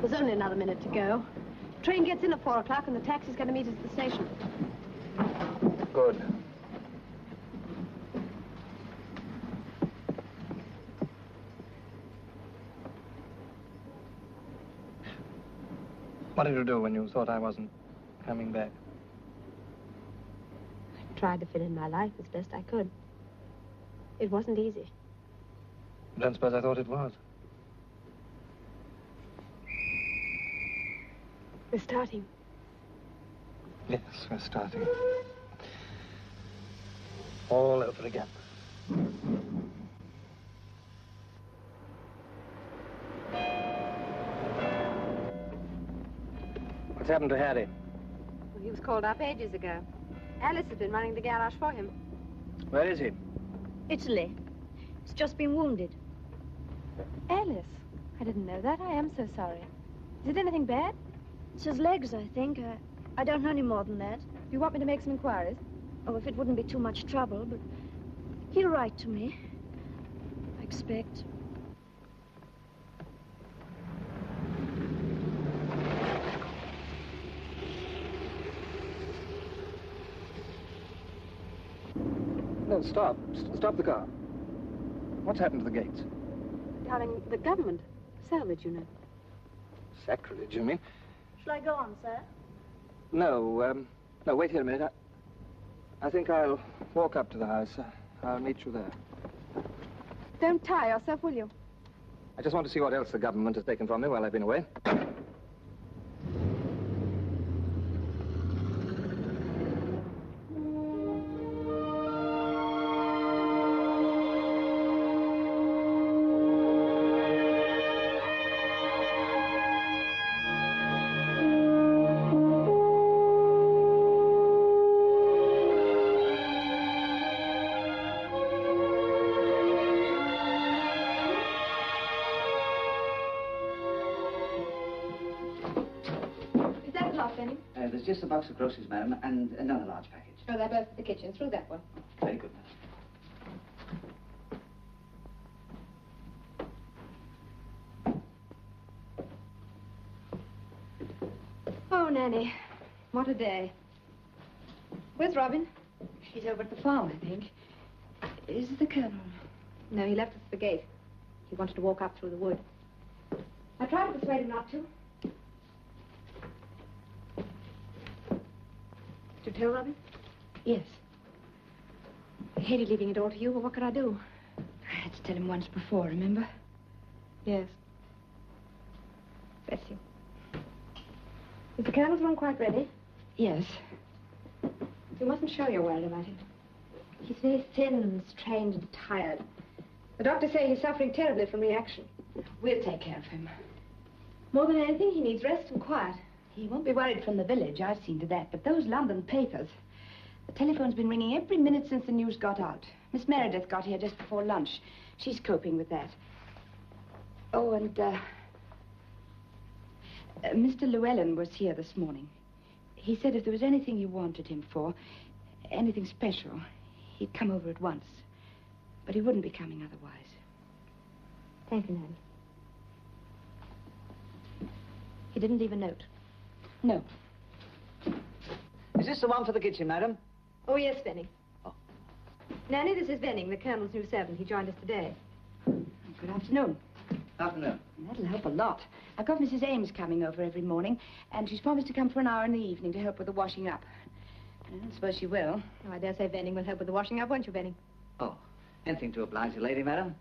[SPEAKER 11] There's only another minute to go. Train gets in at 4 o'clock and the taxi's going to meet us at the station.
[SPEAKER 15] Good. What did you do when you thought I wasn't coming back?
[SPEAKER 11] I tried to fit in my life as best I could. It wasn't easy.
[SPEAKER 15] Don't suppose I thought it was.
[SPEAKER 11] We're starting.
[SPEAKER 15] Yes, we're starting. All over again. What's happened to Harry?
[SPEAKER 5] Well, he was called up ages ago. Alice has been running the garage for him.
[SPEAKER 15] Where is he?
[SPEAKER 7] Italy. He's just been wounded.
[SPEAKER 11] Alice? I didn't know that. I am so sorry. Is it anything bad?
[SPEAKER 7] It's his legs, I think. I don't know any more than that.
[SPEAKER 11] Do you want me to make some inquiries?
[SPEAKER 7] Oh, if it wouldn't be too much trouble, but he'll write to me. I expect.
[SPEAKER 15] No, stop. Stop the car. What's happened to the gates?
[SPEAKER 11] Darling, the government. Salvage, you know.
[SPEAKER 15] Sacrilege, you mean?
[SPEAKER 7] Shall I go on, sir?
[SPEAKER 15] No, no, wait here a minute. I think I'll walk up to the house. I'll meet you there.
[SPEAKER 11] Don't tire yourself, will you?
[SPEAKER 15] I just want to see what else the government has taken from me while I've been away.
[SPEAKER 4] There's just a box of groceries, madam, and another large package.
[SPEAKER 5] Oh, they're both at the kitchen. Through that one.
[SPEAKER 4] Very good, madam.
[SPEAKER 5] Oh, Nanny. What a day. Where's Robin?
[SPEAKER 2] He's over at the farm, I think. Is the Colonel?
[SPEAKER 5] No, he left us at the gate. He wanted to walk up through the wood. I tried to persuade him not to. Did you tell Robin?
[SPEAKER 2] Yes.
[SPEAKER 5] I hated leaving it all to you, but what could I do?
[SPEAKER 2] I had to tell him once before, remember?
[SPEAKER 5] Yes. Bless you. Is the Colonel's room quite ready?
[SPEAKER 2] Yes.
[SPEAKER 5] You mustn't show you're worried about him. He's very thin and strained and tired. The doctors say he's suffering terribly from reaction.
[SPEAKER 2] We'll take care of him.
[SPEAKER 5] More than anything, he needs rest and quiet.
[SPEAKER 2] He won't be worried from the village, I've seen to that. But those London papers, the telephone's been ringing every minute since the news got out. Miss Meredith got here just before lunch. She's coping with that. Oh, and Mr. Llewellyn was here this morning. He said if there was anything you wanted him for, anything special, he'd come over at once. But he wouldn't be coming otherwise.
[SPEAKER 5] Thank you, Nanny. He didn't leave a note.
[SPEAKER 2] No.
[SPEAKER 9] Is this the one for the kitchen, madam?
[SPEAKER 5] Oh, yes, Venning. Oh. Nanny, this is Venning, the Colonel's new servant. He joined us today.
[SPEAKER 2] Good afternoon.
[SPEAKER 9] Afternoon.
[SPEAKER 2] That'll help a lot. I've got Mrs. Ames coming over every morning, and she's promised to come for an hour in the evening to help with the washing up. I suppose she will.
[SPEAKER 5] Oh, I dare say Venning will help with the washing up, won't you, Venning?
[SPEAKER 9] Oh, anything to oblige you, lady, madam.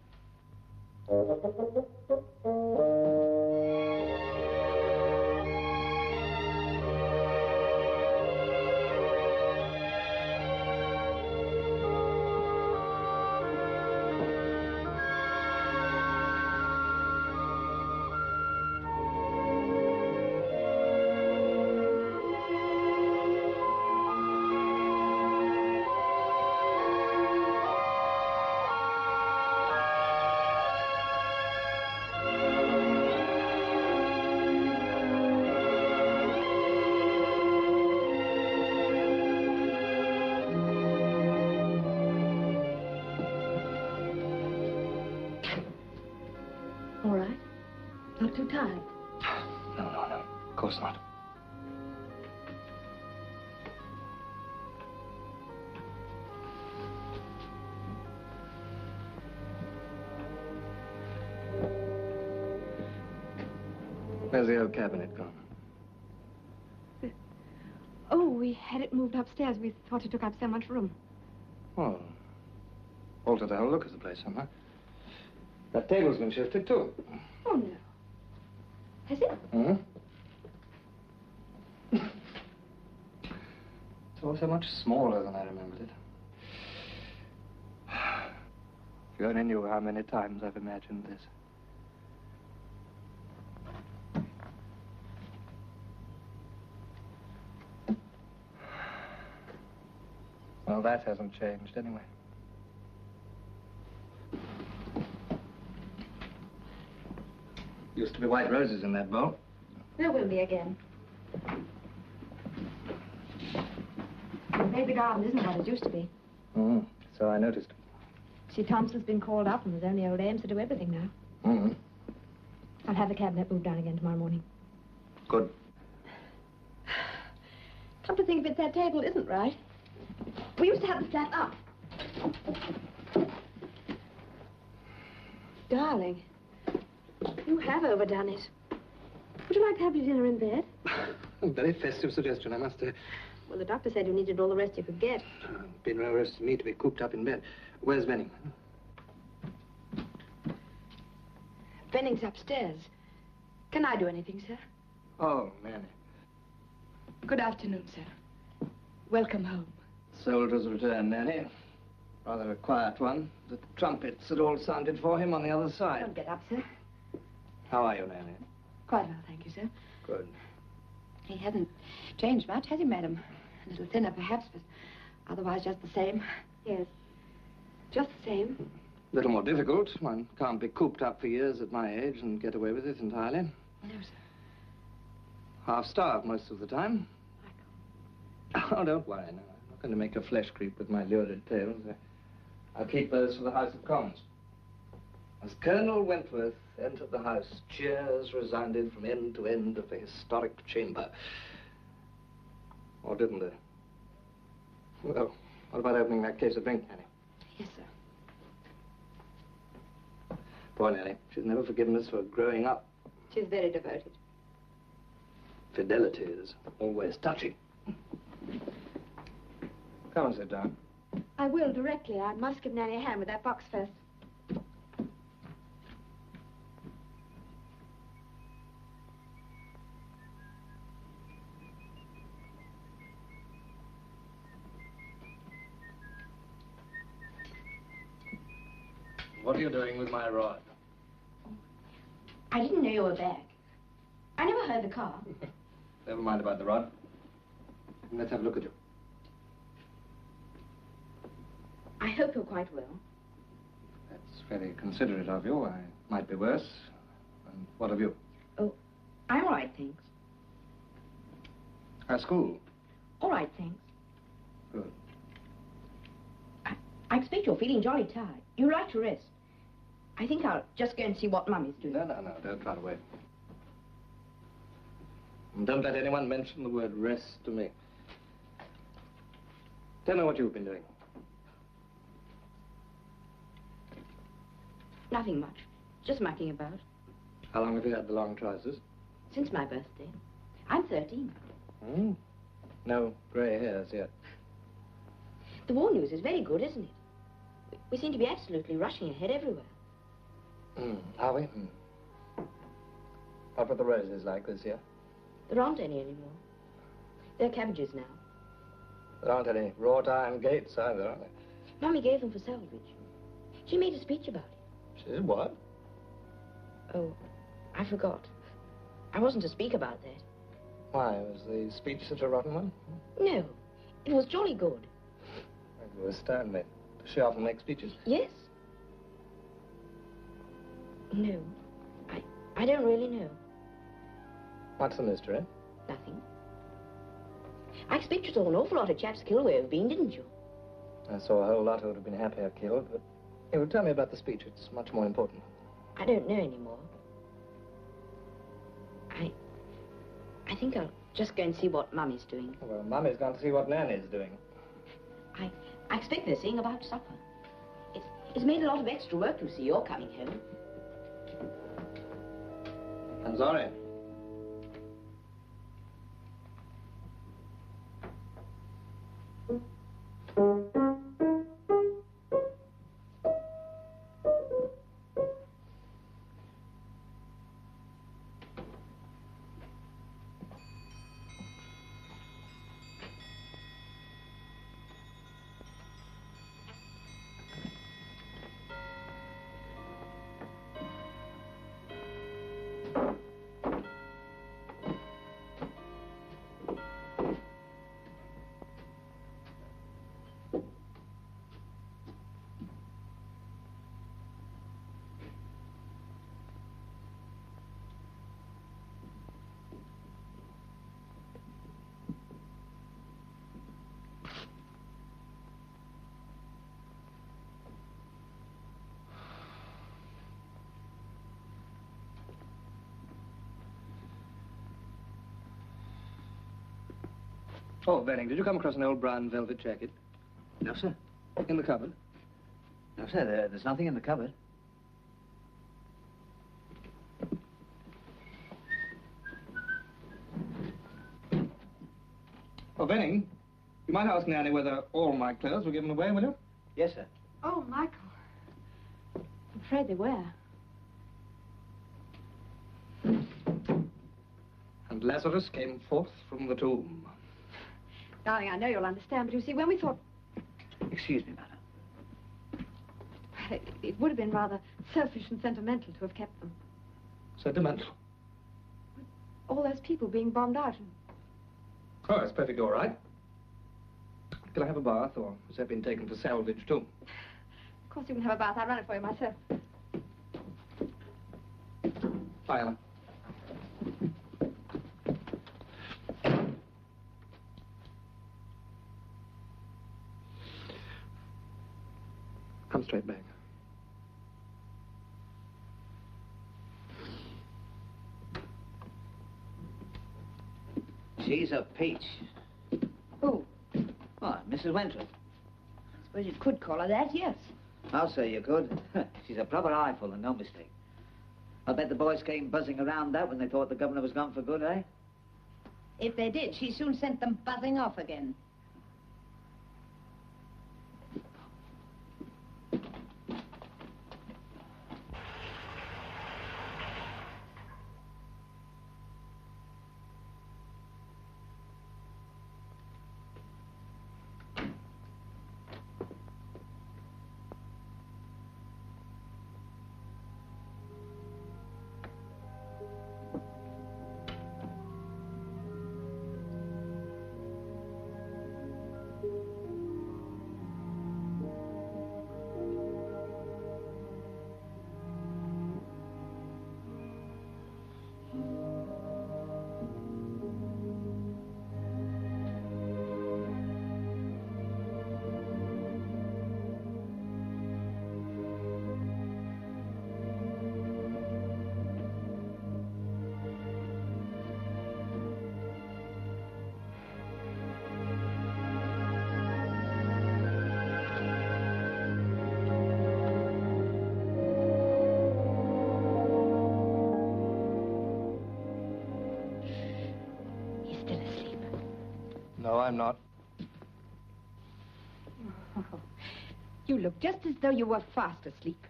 [SPEAKER 5] All right. Not too tired.
[SPEAKER 15] No. Of course not. Where's the old cabinet gone?
[SPEAKER 5] Oh, we had it moved upstairs. We thought it took up so much room.
[SPEAKER 15] Oh. Altered the whole look of the place somehow. That table's been shifted, too.
[SPEAKER 5] Oh, no. Has it?
[SPEAKER 15] Hmm? It's all so much smaller than I remembered it. If you only knew how many times I've imagined this. Well, that hasn't changed anyway. Used to be white roses in that bowl.
[SPEAKER 5] There will be again. Maybe the garden isn't what it used to be.
[SPEAKER 15] So I noticed.
[SPEAKER 5] See, Thompson's been called up, and there's only old Ames to do everything now. I'll have the cabinet moved down again tomorrow morning.
[SPEAKER 15] Good.
[SPEAKER 5] Come to think of it, that table isn't right. We used to have the flat up. Darling, you have overdone it. Would you like to have your dinner in bed?
[SPEAKER 15] A very festive suggestion, I must say.
[SPEAKER 5] Well, the doctor said you needed all the rest you could get.
[SPEAKER 15] Been no rest for me to be cooped up in bed. Where's Benning?
[SPEAKER 2] Benning's upstairs. Can I do anything, sir?
[SPEAKER 15] Oh, Nanny.
[SPEAKER 2] Good afternoon, sir. Welcome home.
[SPEAKER 15] Soldier's return, Nanny. Rather a quiet one. The trumpets had all sounded for him on the other side.
[SPEAKER 2] Don't get up, sir.
[SPEAKER 15] How are you, Nanny?
[SPEAKER 2] Quite well, thank you, sir.
[SPEAKER 15] Good.
[SPEAKER 2] He hasn't changed much, has he, madam? A little thinner, perhaps, but otherwise just the same.
[SPEAKER 5] Yes. Just the same.
[SPEAKER 15] A little more difficult. One can't be cooped up for years at my age and get away with it entirely.
[SPEAKER 2] No, sir.
[SPEAKER 15] Half-starved most of the time. Michael. Oh, don't worry, no. I'm not going to make a flesh creep with my lurid tales. I'll keep those for the House of Commons. As Colonel Wentworth entered the house, cheers resounded from end to end of the historic chamber. Or didn't they? Well, what about opening that case of drink, Nanny?
[SPEAKER 2] Yes, sir.
[SPEAKER 15] Poor Nanny. She's never forgiven us for growing up.
[SPEAKER 5] She's very devoted.
[SPEAKER 15] Fidelity is always touching. Come and sit down.
[SPEAKER 5] I will directly. I must give Nanny a hand with that box first.
[SPEAKER 15] What are you doing with my rod?
[SPEAKER 2] I didn't know you were back. I never heard the car.
[SPEAKER 15] Never mind about the rod. Let's have a look at you.
[SPEAKER 2] I hope you're quite well.
[SPEAKER 15] That's very considerate of you. I might be worse. And what of you?
[SPEAKER 2] Oh, I'm all right, thanks.
[SPEAKER 15] How's school?
[SPEAKER 16] All right, thanks.
[SPEAKER 15] Good.
[SPEAKER 16] I expect you're feeling jolly tired. You'd like to rest. I think I'll just go and see what Mummy's doing.
[SPEAKER 15] No, don't try to wait. And don't let anyone mention the word rest to me. Tell me what you've been doing.
[SPEAKER 16] Nothing much. Just mucking about.
[SPEAKER 15] How long have you had the long trousers?
[SPEAKER 16] Since my birthday. I'm 13.
[SPEAKER 15] Hmm. No grey hairs yet.
[SPEAKER 16] The war news is very good, isn't it? We seem to be absolutely rushing ahead everywhere.
[SPEAKER 15] Are we? What were the roses like this year?
[SPEAKER 16] There aren't any anymore. They're cabbages now.
[SPEAKER 15] There aren't any wrought iron gates either, are there?
[SPEAKER 16] Mummy gave them for salvage. She made a speech about it.
[SPEAKER 15] She did what?
[SPEAKER 16] Oh, I forgot. I wasn't to speak about that.
[SPEAKER 15] Why, was the speech such a rotten one?
[SPEAKER 16] No, it was jolly good.
[SPEAKER 15] You astound me. Does she often make speeches?
[SPEAKER 16] Yes. No, I don't really know.
[SPEAKER 15] What's the mystery?
[SPEAKER 16] Nothing. I expect you saw an awful lot of chaps killed where you've been, didn't you?
[SPEAKER 15] I saw a whole lot who would have been happier killed, but... Well, tell me about the speech. It's much more important.
[SPEAKER 16] I don't know anymore. I think I'll just go and see what Mummy's doing.
[SPEAKER 15] Well, Mummy's gone to see what Nanny's doing.
[SPEAKER 16] I expect they're seeing about supper. It's made a lot of extra work, you see. You're coming home.
[SPEAKER 15] I'm sorry. Oh, Benning, did you come across an old brown velvet jacket?
[SPEAKER 9] No, sir.
[SPEAKER 15] In the cupboard?
[SPEAKER 9] No, sir, there's nothing in the cupboard.
[SPEAKER 15] Oh, Benning, you might ask Nanny whether all my clothes were given away, will you?
[SPEAKER 9] Yes, sir.
[SPEAKER 2] Oh, Michael. I'm afraid they were.
[SPEAKER 15] And Lazarus came forth from the tomb.
[SPEAKER 2] Darling, I know you'll understand, but you see, when we thought...
[SPEAKER 9] Excuse me, madam.
[SPEAKER 2] It would have been rather selfish and sentimental to have kept them.
[SPEAKER 15] Sentimental?
[SPEAKER 2] All those people being bombed out and...
[SPEAKER 15] Oh, it's perfectly all right. Can I have a bath, or has that been taken to salvage, too?
[SPEAKER 2] Of course you can have a bath. I'll run it for you myself.
[SPEAKER 15] Bye, Ellen. Come straight back.
[SPEAKER 9] She's a peach.
[SPEAKER 16] Who?
[SPEAKER 9] Oh, Mrs. Wentworth.
[SPEAKER 16] I suppose you could call her that, yes.
[SPEAKER 9] I'll say you could. She's a proper eyeful and no mistake. I bet the boys came buzzing around that when they thought the governor was gone for good, eh?
[SPEAKER 17] If they did, she soon sent them buzzing off again.
[SPEAKER 15] No, I'm not.
[SPEAKER 5] Oh, you look just as though you were fast asleep.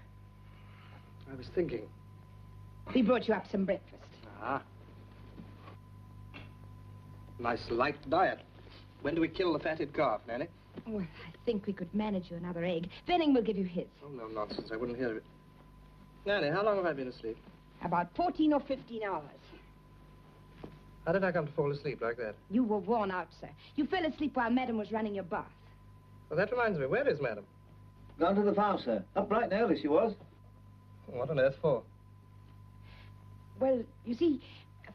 [SPEAKER 15] I was thinking.
[SPEAKER 5] We brought you up some breakfast.
[SPEAKER 15] Ah. Nice light diet. When do we kill the fatted calf, Nanny?
[SPEAKER 5] Well, I think we could manage you another egg. Venning will give you his.
[SPEAKER 15] Oh, no nonsense. I wouldn't hear of it. Nanny, how long have I been asleep?
[SPEAKER 5] About 14 or 15 hours.
[SPEAKER 15] How did I come to fall asleep like that?
[SPEAKER 5] You were worn out, sir. You fell asleep while Madam was running your bath.
[SPEAKER 15] Well, that reminds me. Where is Madam?
[SPEAKER 14] Gone to the farm, sir. Up bright and early she was.
[SPEAKER 15] What on earth for?
[SPEAKER 5] Well, you see,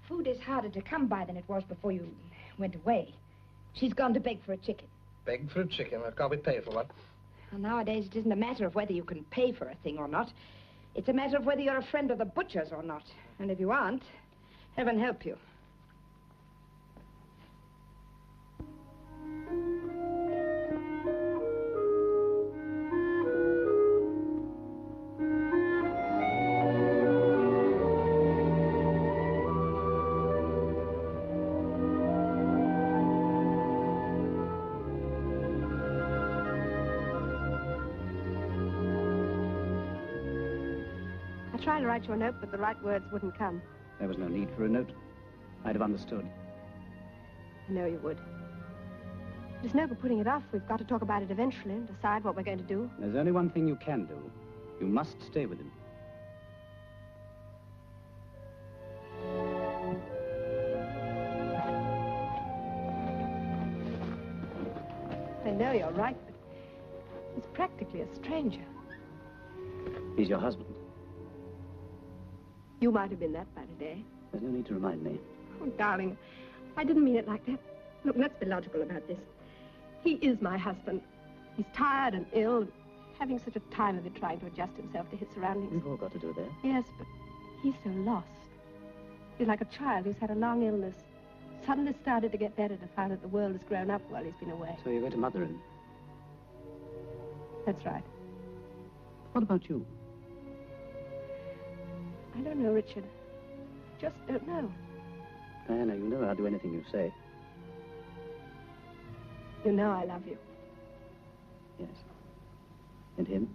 [SPEAKER 5] food is harder to come by than it was before you went away. She's gone to beg for a chicken.
[SPEAKER 15] Beg for a chicken? Well, can't we pay for one?
[SPEAKER 5] Well, nowadays, it isn't a matter of whether you can pay for a thing or not. It's a matter of whether you're a friend of the butcher's or not. And if you aren't, heaven help you.
[SPEAKER 11] I tried to write you a note, but the right words wouldn't come.
[SPEAKER 9] There was no need for a note. I'd have understood.
[SPEAKER 11] I know you would. There's no good putting it off. We've got to talk about it eventually and decide what we're going to do.
[SPEAKER 9] There's only one thing you can do. You must stay with him.
[SPEAKER 11] I know you're right, but he's practically a stranger.
[SPEAKER 9] He's your husband.
[SPEAKER 11] You might have been that by today.
[SPEAKER 9] There's no need to remind me.
[SPEAKER 11] Oh, darling, I didn't mean it like that. Look, let's be logical about this. He is my husband. He's tired and ill, and having such a time of it trying to adjust himself to his surroundings.
[SPEAKER 9] We've all got to do that.
[SPEAKER 11] Yes, but he's so lost. He's like a child who's had a long illness. Suddenly started to get better to find that the world has grown up while he's been away.
[SPEAKER 9] So you're going to mother him?
[SPEAKER 11] That's right.
[SPEAKER 9] What about you?
[SPEAKER 11] I don't know, Richard. Just don't know.
[SPEAKER 9] Diana, you know I'll do anything you say.
[SPEAKER 11] You know I love you.
[SPEAKER 9] Yes. And him?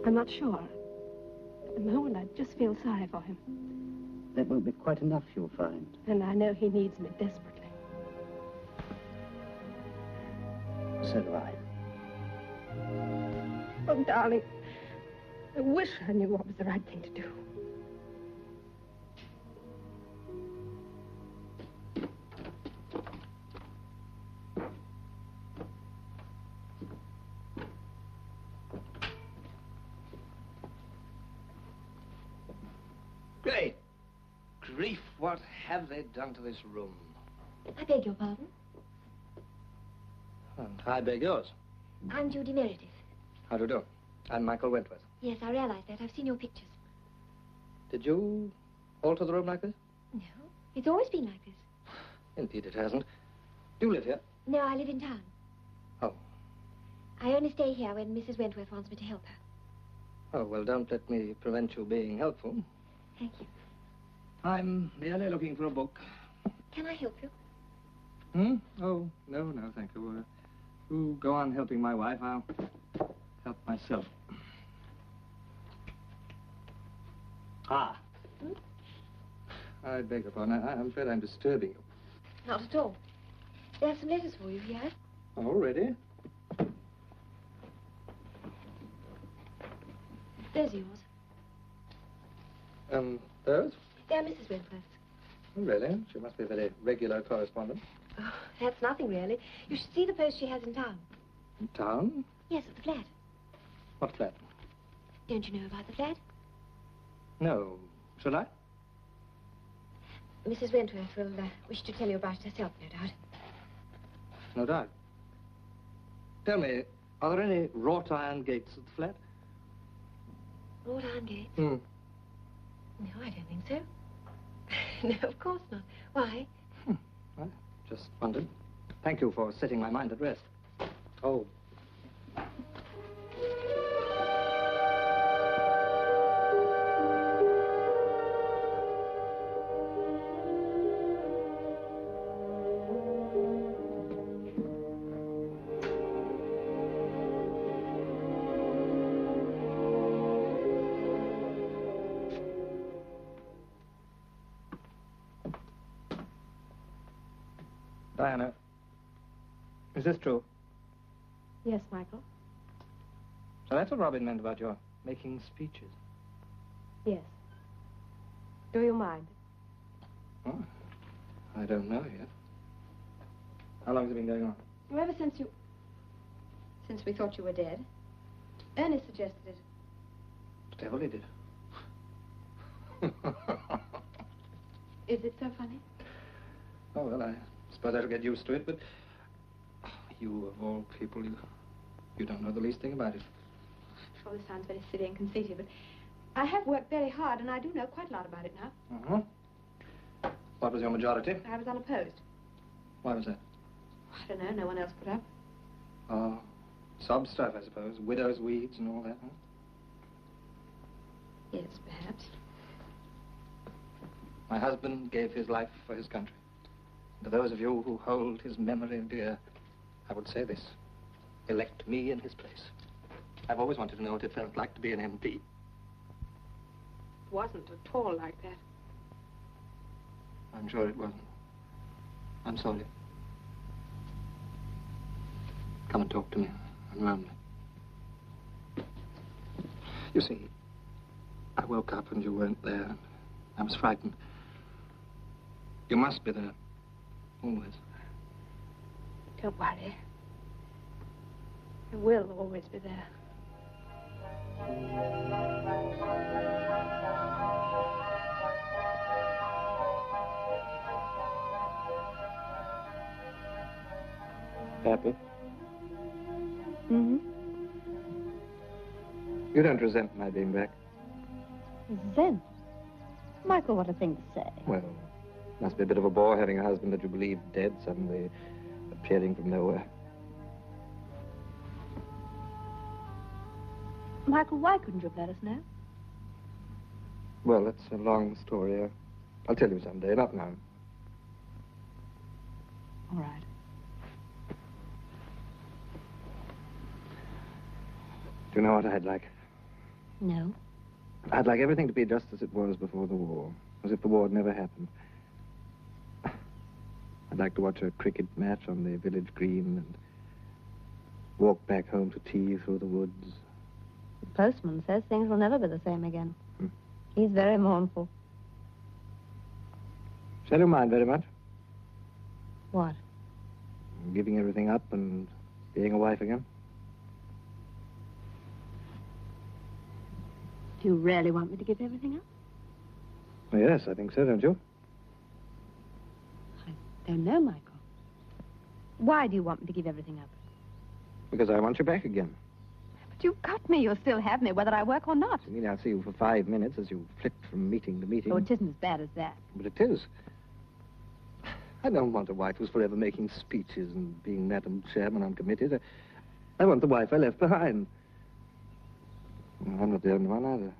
[SPEAKER 11] I'm not sure. At the moment, I just feel sorry for him.
[SPEAKER 9] That won't be quite enough, you'll find.
[SPEAKER 11] And I know he needs me desperately.
[SPEAKER 9] So do I.
[SPEAKER 11] Oh, darling, I wish I knew what was the right thing to do.
[SPEAKER 15] Great grief, what have they done to this room?
[SPEAKER 18] I beg your pardon.
[SPEAKER 15] And I beg yours.
[SPEAKER 18] I'm Judy Meredith.
[SPEAKER 15] How do you do? I'm Michael Wentworth.
[SPEAKER 18] Yes, I realize that. I've seen your pictures.
[SPEAKER 15] Did you alter the room like this?
[SPEAKER 18] No, it's always been like this.
[SPEAKER 15] Indeed it hasn't. Do you live here?
[SPEAKER 18] No, I live in town.
[SPEAKER 15] Oh.
[SPEAKER 18] I only stay here when Mrs. Wentworth wants me to help her.
[SPEAKER 15] Oh, well, don't let me prevent you being helpful.
[SPEAKER 18] Thank you.
[SPEAKER 15] I'm merely looking for a book.
[SPEAKER 18] Can I help you?
[SPEAKER 15] Hmm? Oh, no, thank you. You go on helping my wife. I'll help myself.
[SPEAKER 9] Ah.
[SPEAKER 18] Hmm?
[SPEAKER 15] I beg your pardon. I'm afraid I'm disturbing you.
[SPEAKER 18] Not at all. There are some letters for you here.
[SPEAKER 15] Already?
[SPEAKER 18] Those are yours.
[SPEAKER 15] Those?
[SPEAKER 18] They're Mrs. Wentworth's.
[SPEAKER 15] Oh, really? She must be a very regular correspondent.
[SPEAKER 18] Oh, that's nothing, really. You should see the post she has in town.
[SPEAKER 15] In town?
[SPEAKER 18] Yes, at the flat.
[SPEAKER 15] What flat?
[SPEAKER 18] Don't you know about the flat?
[SPEAKER 15] No. Shall I?
[SPEAKER 18] Mrs. Wentworth will wish to tell you about it herself, no doubt.
[SPEAKER 15] No doubt. Tell me, are there any wrought iron gates at the flat?
[SPEAKER 18] Wrought iron gates?
[SPEAKER 15] Hmm.
[SPEAKER 18] No, I don't think so. No, of course not. Why?
[SPEAKER 15] I just wondered. Thank you for setting my mind at rest. Oh. Diana, is this true?
[SPEAKER 11] Yes, Michael.
[SPEAKER 15] So that's what Robin meant about your making speeches.
[SPEAKER 11] Yes. Do you mind?
[SPEAKER 15] Oh, I don't know yet. How long has it been going on?
[SPEAKER 11] Well, ever since we thought you were dead. Ernest suggested it.
[SPEAKER 15] The devil he did.
[SPEAKER 11] Is it so funny?
[SPEAKER 15] Oh, well, I suppose I shall get used to it, but you, of all people, you don't know the least thing about it.
[SPEAKER 11] Sure, this sounds very silly and conceited, but I have worked very hard, and I do know quite a lot about it now.
[SPEAKER 15] Uh-huh. What was your majority?
[SPEAKER 11] I was unopposed.
[SPEAKER 15] Why was that?
[SPEAKER 11] I don't know, no one else put up.
[SPEAKER 15] Oh, sob stuff, I suppose. Widow's weeds and all that, huh?
[SPEAKER 11] Yes, perhaps.
[SPEAKER 15] My husband gave his life for his country. To those of you who hold his memory dear, I would say this. Elect me in his place. I've always wanted to know what it felt like to be an MP.
[SPEAKER 11] It wasn't at all like that.
[SPEAKER 15] I'm sure it wasn't. I'm sorry. Come and talk to me and round me. You see, I woke up and you weren't there. I was frightened. You must be there. Always.
[SPEAKER 11] Don't worry. I will always be there.
[SPEAKER 15] Happy?
[SPEAKER 11] Mm-hmm.
[SPEAKER 15] You don't resent my being back?
[SPEAKER 2] Resent? Michael, what a thing to say.
[SPEAKER 15] Well, must be a bit of a bore having a husband that you believe dead suddenly appearing from nowhere.
[SPEAKER 2] Michael, why couldn't you have let us know?
[SPEAKER 15] Well, that's a long story. I'll tell you someday, not now.
[SPEAKER 2] All right.
[SPEAKER 15] Do you know what I'd like?
[SPEAKER 2] No.
[SPEAKER 15] I'd like everything to be just as it was before the war, as if the war had never happened. I'd like to watch a cricket match on the village green and walk back home to tea through the woods.
[SPEAKER 11] The postman says things will never be the same again. He's very mournful.
[SPEAKER 15] Shall you mind very much?
[SPEAKER 11] What?
[SPEAKER 15] Giving everything up and being a wife again?
[SPEAKER 11] Do you really want me to give everything up?
[SPEAKER 15] Well, yes, I think so, don't you?
[SPEAKER 11] I don't know, Michael. Why do you want me to give everything up?
[SPEAKER 15] Because I want you back again.
[SPEAKER 11] But you've got me. You'll still have me, whether I work or not.
[SPEAKER 15] You mean I'll see you for 5 minutes as you flit from meeting to meeting?
[SPEAKER 11] Oh, it isn't as bad as that.
[SPEAKER 15] But it is. I don't want a wife who's forever making speeches and being Madam Chairman on committees. I want the wife I left behind. I'm not the only one either.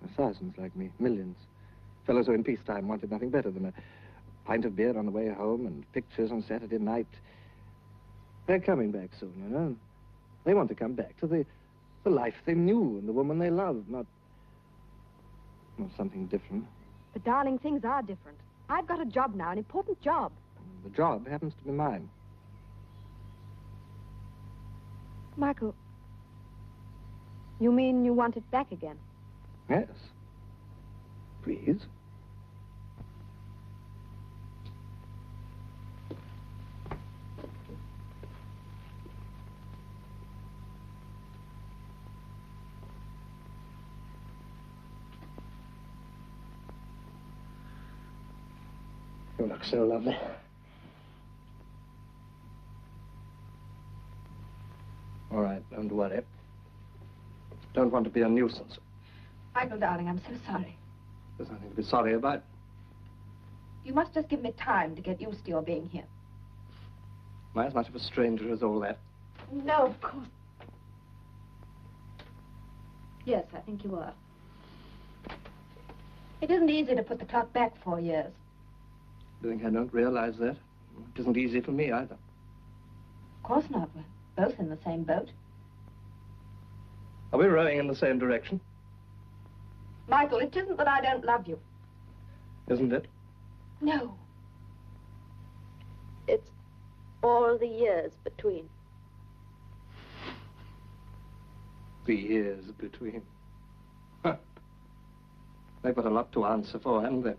[SPEAKER 15] There are thousands like me, millions. Fellows who in peacetime wanted nothing better than a pint of beer on the way home and pictures on Saturday night. They're coming back soon, you know. They want to come back to the life they knew and the woman they loved, not something different.
[SPEAKER 11] But, darling, things are different. I've got a job now, an important job.
[SPEAKER 15] The job happens to be mine.
[SPEAKER 11] Michael, you mean you want it back again?
[SPEAKER 15] Yes. Please. You look so lovely. All right, don't worry. Don't want to be a nuisance.
[SPEAKER 11] Michael, darling, I'm so sorry.
[SPEAKER 15] There's nothing to be sorry about.
[SPEAKER 11] You must just give me time to get used to your being here.
[SPEAKER 15] Am I as much of a stranger as all that?
[SPEAKER 11] No, of course. Yes, I think you are. It isn't easy to put the clock back 4 years.
[SPEAKER 15] You think I don't realize that? It isn't easy for me either.
[SPEAKER 11] Of course not. We're both in the same boat.
[SPEAKER 15] Are we rowing in the same direction?
[SPEAKER 11] Michael, it isn't that I don't love you.
[SPEAKER 15] Isn't it?
[SPEAKER 11] No. It's
[SPEAKER 5] all the years between.
[SPEAKER 15] The years between. Huh. They've got a lot to answer for, haven't they?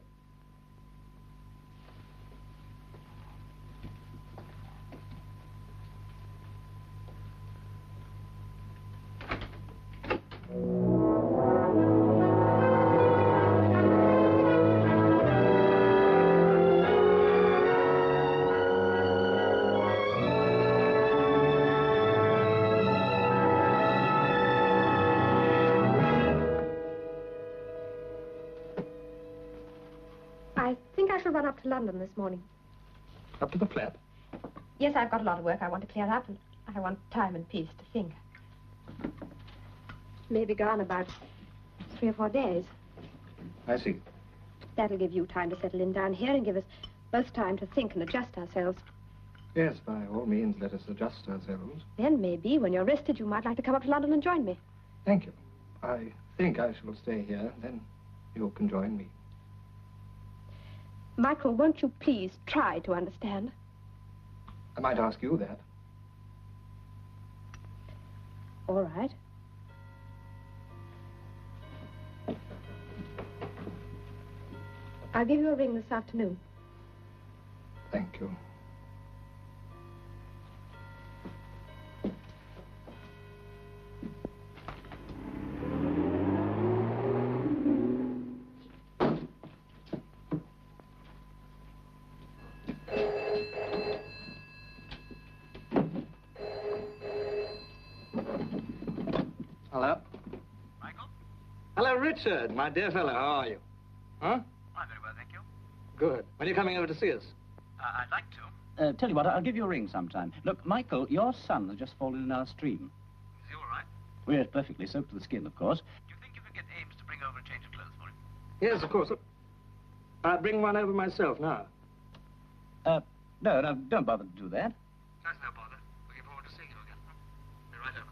[SPEAKER 11] Run up to London this morning.
[SPEAKER 15] Up to the flat?
[SPEAKER 11] Yes, I've got a lot of work I want to clear up, and I want time and peace to think. Maybe gone about 3 or 4 days.
[SPEAKER 15] I see.
[SPEAKER 11] That'll give you time to settle in down here and give us both time to think and adjust ourselves.
[SPEAKER 15] Yes, by all means, let us adjust ourselves.
[SPEAKER 11] Then maybe, when you're rested, you might like to come up to London and join me.
[SPEAKER 15] Thank you. I think I shall stay here, then you can join me.
[SPEAKER 11] Michael, won't you please try to understand?
[SPEAKER 15] I might ask you that.
[SPEAKER 11] All right. I'll give you a ring this afternoon.
[SPEAKER 15] Thank you. Hello?
[SPEAKER 19] Michael?
[SPEAKER 15] Hello, Richard, my dear fellow. How are you? Huh?
[SPEAKER 19] I'm very well, thank you.
[SPEAKER 15] Good. When are you coming over to see us?
[SPEAKER 19] I'd like to.
[SPEAKER 9] Tell you what, I'll give you a ring sometime. Look, Michael, your son has just fallen in our stream.
[SPEAKER 19] Is he all right?
[SPEAKER 9] We're perfectly soaked to the skin, of course.
[SPEAKER 19] Do you think you could get Ames to bring over a change of clothes for him?
[SPEAKER 15] Yes, of course. I'll bring one over myself now.
[SPEAKER 9] No, don't bother to do that.
[SPEAKER 19] That's no bother. Looking forward to seeing you again. Be right over.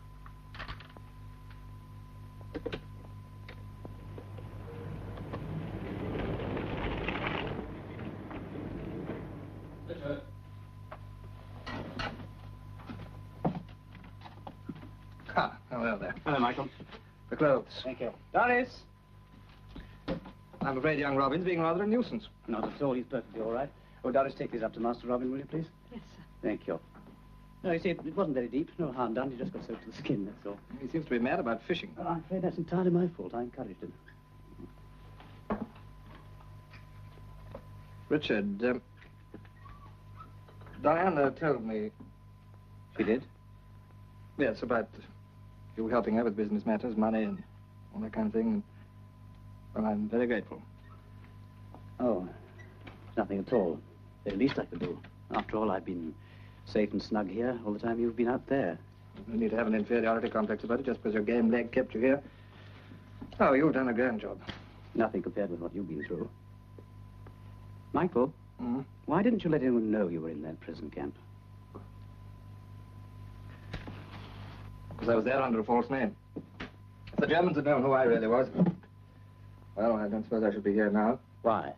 [SPEAKER 15] Richard. Ah, hello there.
[SPEAKER 9] Hello, Michael.
[SPEAKER 15] The clothes.
[SPEAKER 9] Thank you. Doris!
[SPEAKER 15] I'm afraid young Robin's being rather a nuisance.
[SPEAKER 9] Not at all. He's perfectly all right. Oh, Doris, take these up to Master Robin, will you, please?
[SPEAKER 11] Yes, sir.
[SPEAKER 9] Thank you. No, you see, it wasn't very deep. No harm done. He just got soaked to the skin, that's all.
[SPEAKER 15] He seems to be mad about fishing.
[SPEAKER 9] Well, I'm afraid that's entirely my fault. I encouraged him.
[SPEAKER 15] Richard, Diana told me...
[SPEAKER 9] She did?
[SPEAKER 15] Yes, about you helping her with business matters, money and all that kind of thing. And, well, I'm very grateful.
[SPEAKER 9] Oh, nothing at all. The least I could do. After all, I've been safe and snug here all the time you've been out there.
[SPEAKER 15] No need to have an inferiority complex about it just because your game leg kept you here. Oh, you've done a grand job.
[SPEAKER 9] Nothing compared with what you've been through. Michael, why didn't you let anyone know you were in that prison camp?
[SPEAKER 15] Because I was there under a false name. If the Germans had known who I really was... Well, I don't suppose I should be here now.
[SPEAKER 9] Why?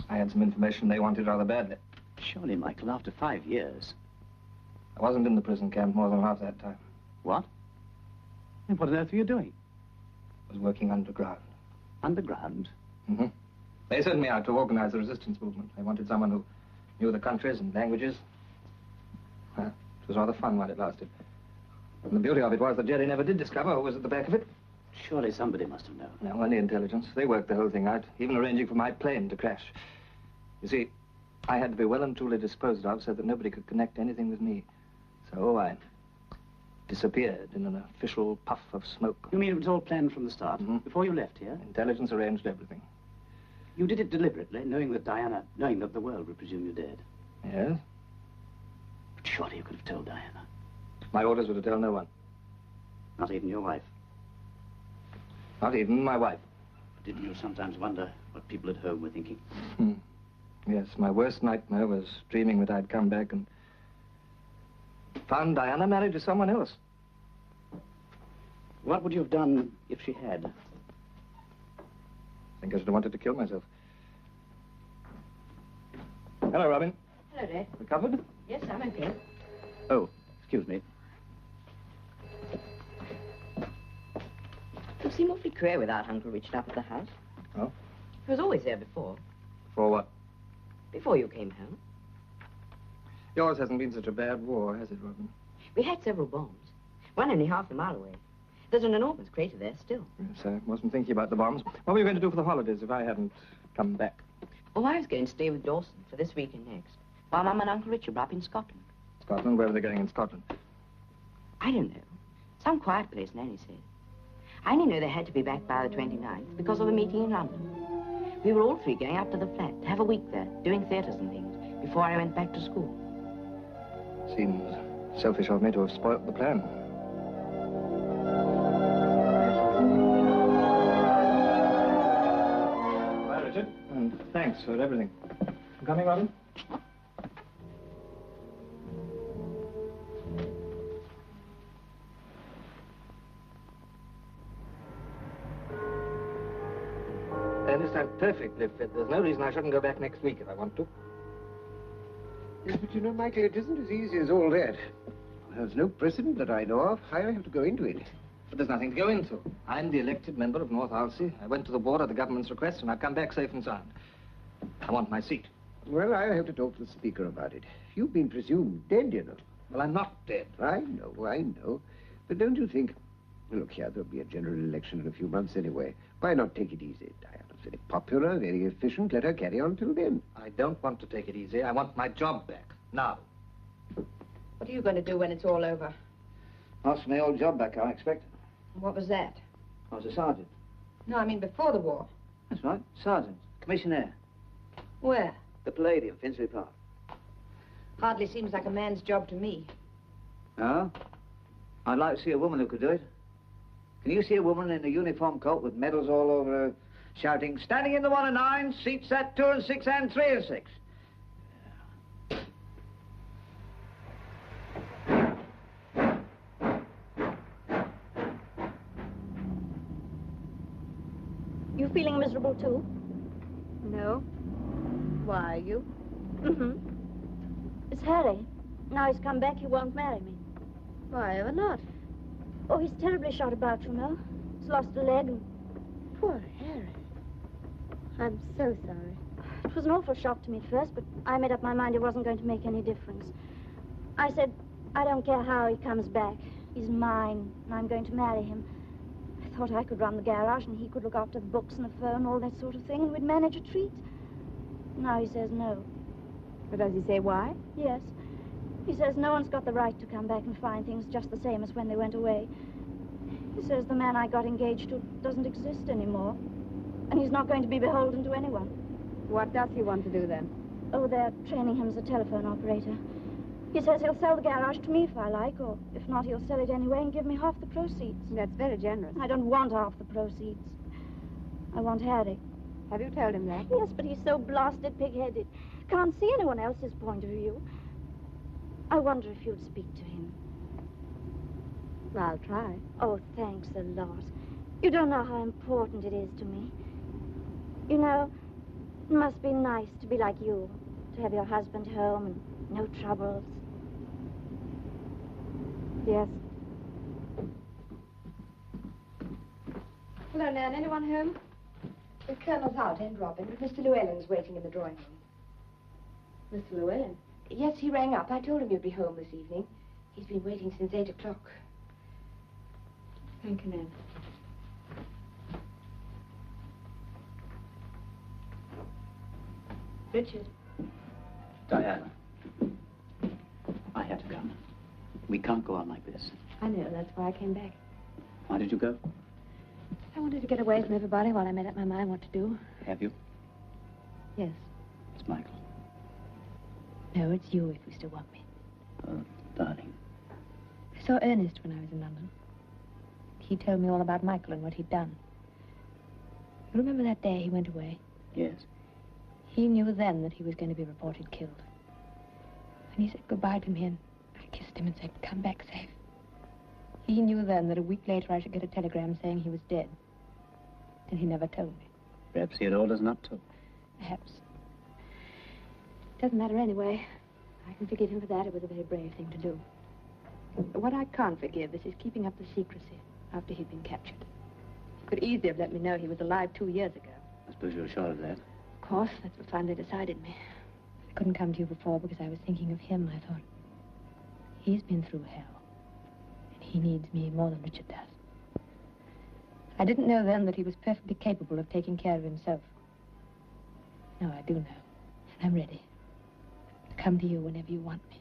[SPEAKER 15] I had some information they wanted rather badly.
[SPEAKER 9] Surely, Michael, after 5 years.
[SPEAKER 15] I wasn't in the prison camp more than half that time.
[SPEAKER 9] What? And what on earth were you doing?
[SPEAKER 15] I was working underground.
[SPEAKER 9] Underground?
[SPEAKER 15] Mm-hmm. They sent me out to organize the resistance movement. They wanted someone who knew the countries and languages. It was rather fun while it lasted. And the beauty of it was that Jerry never did discover who was at the back of it.
[SPEAKER 9] Surely somebody must have known.
[SPEAKER 15] No, only intelligence. They worked the whole thing out, even arranging for my plane to crash. You see, I had to be well and truly disposed of so that nobody could connect anything with me. So I disappeared in an official puff of smoke.
[SPEAKER 9] You mean it was all planned from the start, before you left here?
[SPEAKER 15] Intelligence arranged everything.
[SPEAKER 9] You did it deliberately, knowing that the world would presume you dead.
[SPEAKER 15] Yes?
[SPEAKER 9] But surely you could have told Diana.
[SPEAKER 15] My orders were to tell no one.
[SPEAKER 9] Not even your wife?
[SPEAKER 15] Not even my wife.
[SPEAKER 9] Didn't you sometimes wonder what people at home were thinking?
[SPEAKER 15] Yes, my worst nightmare was dreaming that I'd come back and found Diana married to someone else.
[SPEAKER 9] What would you have done if she had?
[SPEAKER 15] I think I should have wanted to kill myself. Hello, Robin.
[SPEAKER 5] Hello,
[SPEAKER 16] Hello, Dad.
[SPEAKER 9] Recovered?
[SPEAKER 16] Yes, I'm okay.
[SPEAKER 9] Oh, excuse me.
[SPEAKER 16] You seem awfully queer without Uncle Richard up at the house.
[SPEAKER 9] Oh?
[SPEAKER 16] He was always there before.
[SPEAKER 9] For what?
[SPEAKER 16] Before you came home.
[SPEAKER 15] Yours hasn't been such a bad war, has it, Robin?
[SPEAKER 16] We had several bombs. One only half a mile away. There's an enormous crater there still.
[SPEAKER 15] Yes, I wasn't thinking about the bombs. What were you going to do for the holidays if I hadn't come back?
[SPEAKER 16] Oh, I was going to stay with Dawson for this week and next, while Mum and Uncle Richard were up in Scotland.
[SPEAKER 15] Scotland? Where were they going in Scotland?
[SPEAKER 16] I don't know. Some quiet place, Nanny said. I only know they had to be back by the 29th because of a meeting in London. We were all three going up to the flat to have a week there, doing theatres and things, before I went back to school.
[SPEAKER 15] Seems selfish of me to have spoilt the plan. Bye, Richard. And thanks for everything. I'm coming, Robin? Ernest, I'm perfectly fit. There's no reason I shouldn't go back next week if I want to.
[SPEAKER 8] Yes, but you know, Michael, it isn't as easy as all that. There's no precedent that I know of. I have to go into it.
[SPEAKER 15] But there's nothing to go into. I'm the elected member of North Alsea. I went to the board at the government's request, and I've come back safe and sound. I want my seat.
[SPEAKER 8] Well, I'll have to talk to the Speaker about it. You've been presumed dead, you know.
[SPEAKER 15] Well, I'm not dead.
[SPEAKER 8] I know. But don't you think... Look here, there'll be a general election in a few months anyway. Why not take it easy? Diana's very popular, very efficient. Let her carry on till then.
[SPEAKER 15] I don't want to take it easy. I want my job back. Now.
[SPEAKER 5] What are you going to do when it's all over?
[SPEAKER 14] Ask for my old job back, I expect.
[SPEAKER 5] What was that?
[SPEAKER 14] I was a sergeant.
[SPEAKER 5] No, I mean before the war.
[SPEAKER 14] That's right. Sergeant. Commissioner.
[SPEAKER 5] Where?
[SPEAKER 14] The Palladium, Finsbury Park.
[SPEAKER 5] Hardly seems like a man's job to me.
[SPEAKER 14] No? I'd like to see a woman who could do it. Can you see a woman in a uniform coat with medals all over her shouting, standing in the 1 and 9, seats at 2 and 6 and 3 and 6?
[SPEAKER 7] You feeling miserable too?
[SPEAKER 11] No. Why, you?
[SPEAKER 7] Mm-hmm. It's Harry. Now he's come back, he won't marry me.
[SPEAKER 11] Why ever not?
[SPEAKER 7] Oh, he's terribly shot about, you know. He's lost a leg and...
[SPEAKER 11] Poor Harry. I'm so sorry.
[SPEAKER 7] It was an awful shock to me at first, but I made up my mind it wasn't going to make any difference. I said, I don't care how he comes back. He's mine, and I'm going to marry him. I thought I could run the garage, and he could look after the books and the phone, all that sort of thing, and we'd manage a treat. Now he says no.
[SPEAKER 11] But does he say why?
[SPEAKER 7] Yes. He says no one's got the right to come back and find things just the same as when they went away. He says the man I got engaged to doesn't exist anymore. And he's not going to be beholden to anyone.
[SPEAKER 11] What does he want to do then?
[SPEAKER 7] Oh, they're training him as a telephone operator. He says he'll sell the garage to me if I like, or if not, he'll sell it anyway and give me half the proceeds.
[SPEAKER 11] That's very generous.
[SPEAKER 7] I don't want half the proceeds. I want Harry.
[SPEAKER 11] Have you told him that?
[SPEAKER 7] Yes, but he's so blasted pig-headed. Can't see anyone else's point of view. I wonder if you'd speak to him.
[SPEAKER 11] I'll try.
[SPEAKER 7] Oh, thanks a lot. You don't know how important it is to me. You know, it must be nice to be like you, to have your husband home and no troubles.
[SPEAKER 11] Yes. Hello, Nan. Anyone home?
[SPEAKER 5] The Colonel's out, and Robin, but Mr. Llewellyn's waiting in the drawing room.
[SPEAKER 11] Mr. Llewellyn?
[SPEAKER 5] Yes, he rang up. I told him you'd be home this evening. He's been waiting since 8 o'clock.
[SPEAKER 11] Thank you, Nan.
[SPEAKER 5] Richard.
[SPEAKER 9] Diana. I had to come. We can't go on like this.
[SPEAKER 11] I know. That's why I came back.
[SPEAKER 9] Why did you go?
[SPEAKER 11] I wanted to get away from everybody while I made up my mind what to do.
[SPEAKER 9] Have you?
[SPEAKER 11] Yes.
[SPEAKER 9] It's Michael.
[SPEAKER 11] No, it's you if you still want me.
[SPEAKER 9] Oh, darling.
[SPEAKER 11] I saw Ernest when I was in London. He told me all about Michael and what he'd done. You remember that day he went away?
[SPEAKER 9] Yes.
[SPEAKER 11] He knew then that he was going to be reported killed. When he said goodbye to me, and I kissed him and said, come back safe. He knew then that a week later I should get a telegram saying he was dead. And he never told me.
[SPEAKER 9] Perhaps he had orders not to.
[SPEAKER 11] Perhaps. Doesn't matter anyway.
[SPEAKER 5] I can forgive him for that. It was a very brave thing to do. But what I can't forgive is his keeping up the secrecy after he'd been captured. He could easily have let me know he was alive 2 years ago.
[SPEAKER 9] I suppose you're sure of that?
[SPEAKER 5] Of course, that's what finally decided me. I couldn't come to you before because I was thinking of him. I thought, he's been through hell, and he needs me more than Richard does. I didn't know then that he was perfectly capable of taking care of himself. Now I do know, and I'm ready to come to you whenever you want me.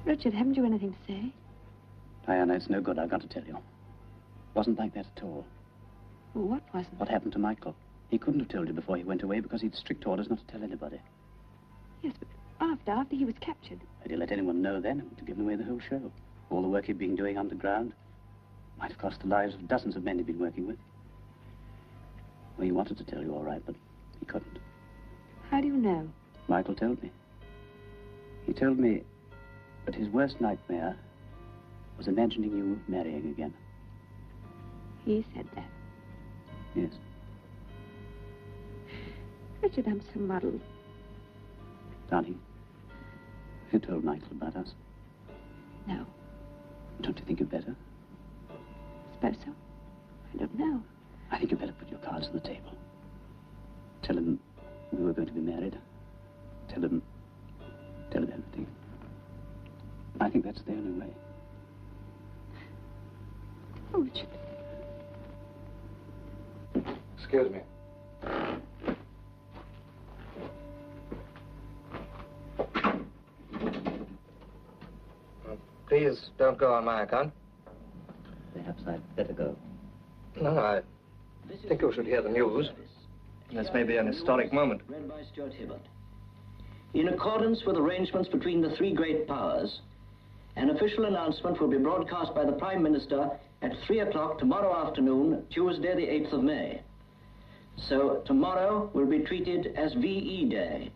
[SPEAKER 5] Richard, haven't you anything to say?
[SPEAKER 9] Diana, it's no good. I've got to tell you. Wasn't like that at all.
[SPEAKER 5] Well, what wasn't?
[SPEAKER 9] What happened to Michael? He couldn't have told you before he went away because he'd strict orders not to tell anybody.
[SPEAKER 5] Yes, but after he was captured.
[SPEAKER 9] Had he let anyone know then, it would have given away the whole show. All the work he'd been doing underground might have cost the lives of dozens of men he'd been working with. Well, he wanted to tell you all right, but he couldn't.
[SPEAKER 5] How do you know?
[SPEAKER 9] Michael told me. He told me that his worst nightmare was imagining you marrying again.
[SPEAKER 5] He said that.
[SPEAKER 9] Yes.
[SPEAKER 5] Richard, I'm so muddled.
[SPEAKER 9] Darling, have you told Michael about us?
[SPEAKER 5] No.
[SPEAKER 9] Don't you think you'd better?
[SPEAKER 5] Suppose so. I don't know.
[SPEAKER 9] I think you'd better put your cards on the table. Tell him we were going to be married. Tell him everything. I think that's the only way.
[SPEAKER 5] Oh, Richard.
[SPEAKER 15] Excuse me. Please don't go on my account.
[SPEAKER 9] Perhaps I'd better go.
[SPEAKER 15] No, I think you should hear the news. This may be an historic moment.
[SPEAKER 20] Read by Stuart Hibbert. In accordance with arrangements between the three great powers, an official announcement will be broadcast by the Prime Minister at 3 o'clock tomorrow afternoon, Tuesday the 8th of May. So tomorrow will be treated as VE Day,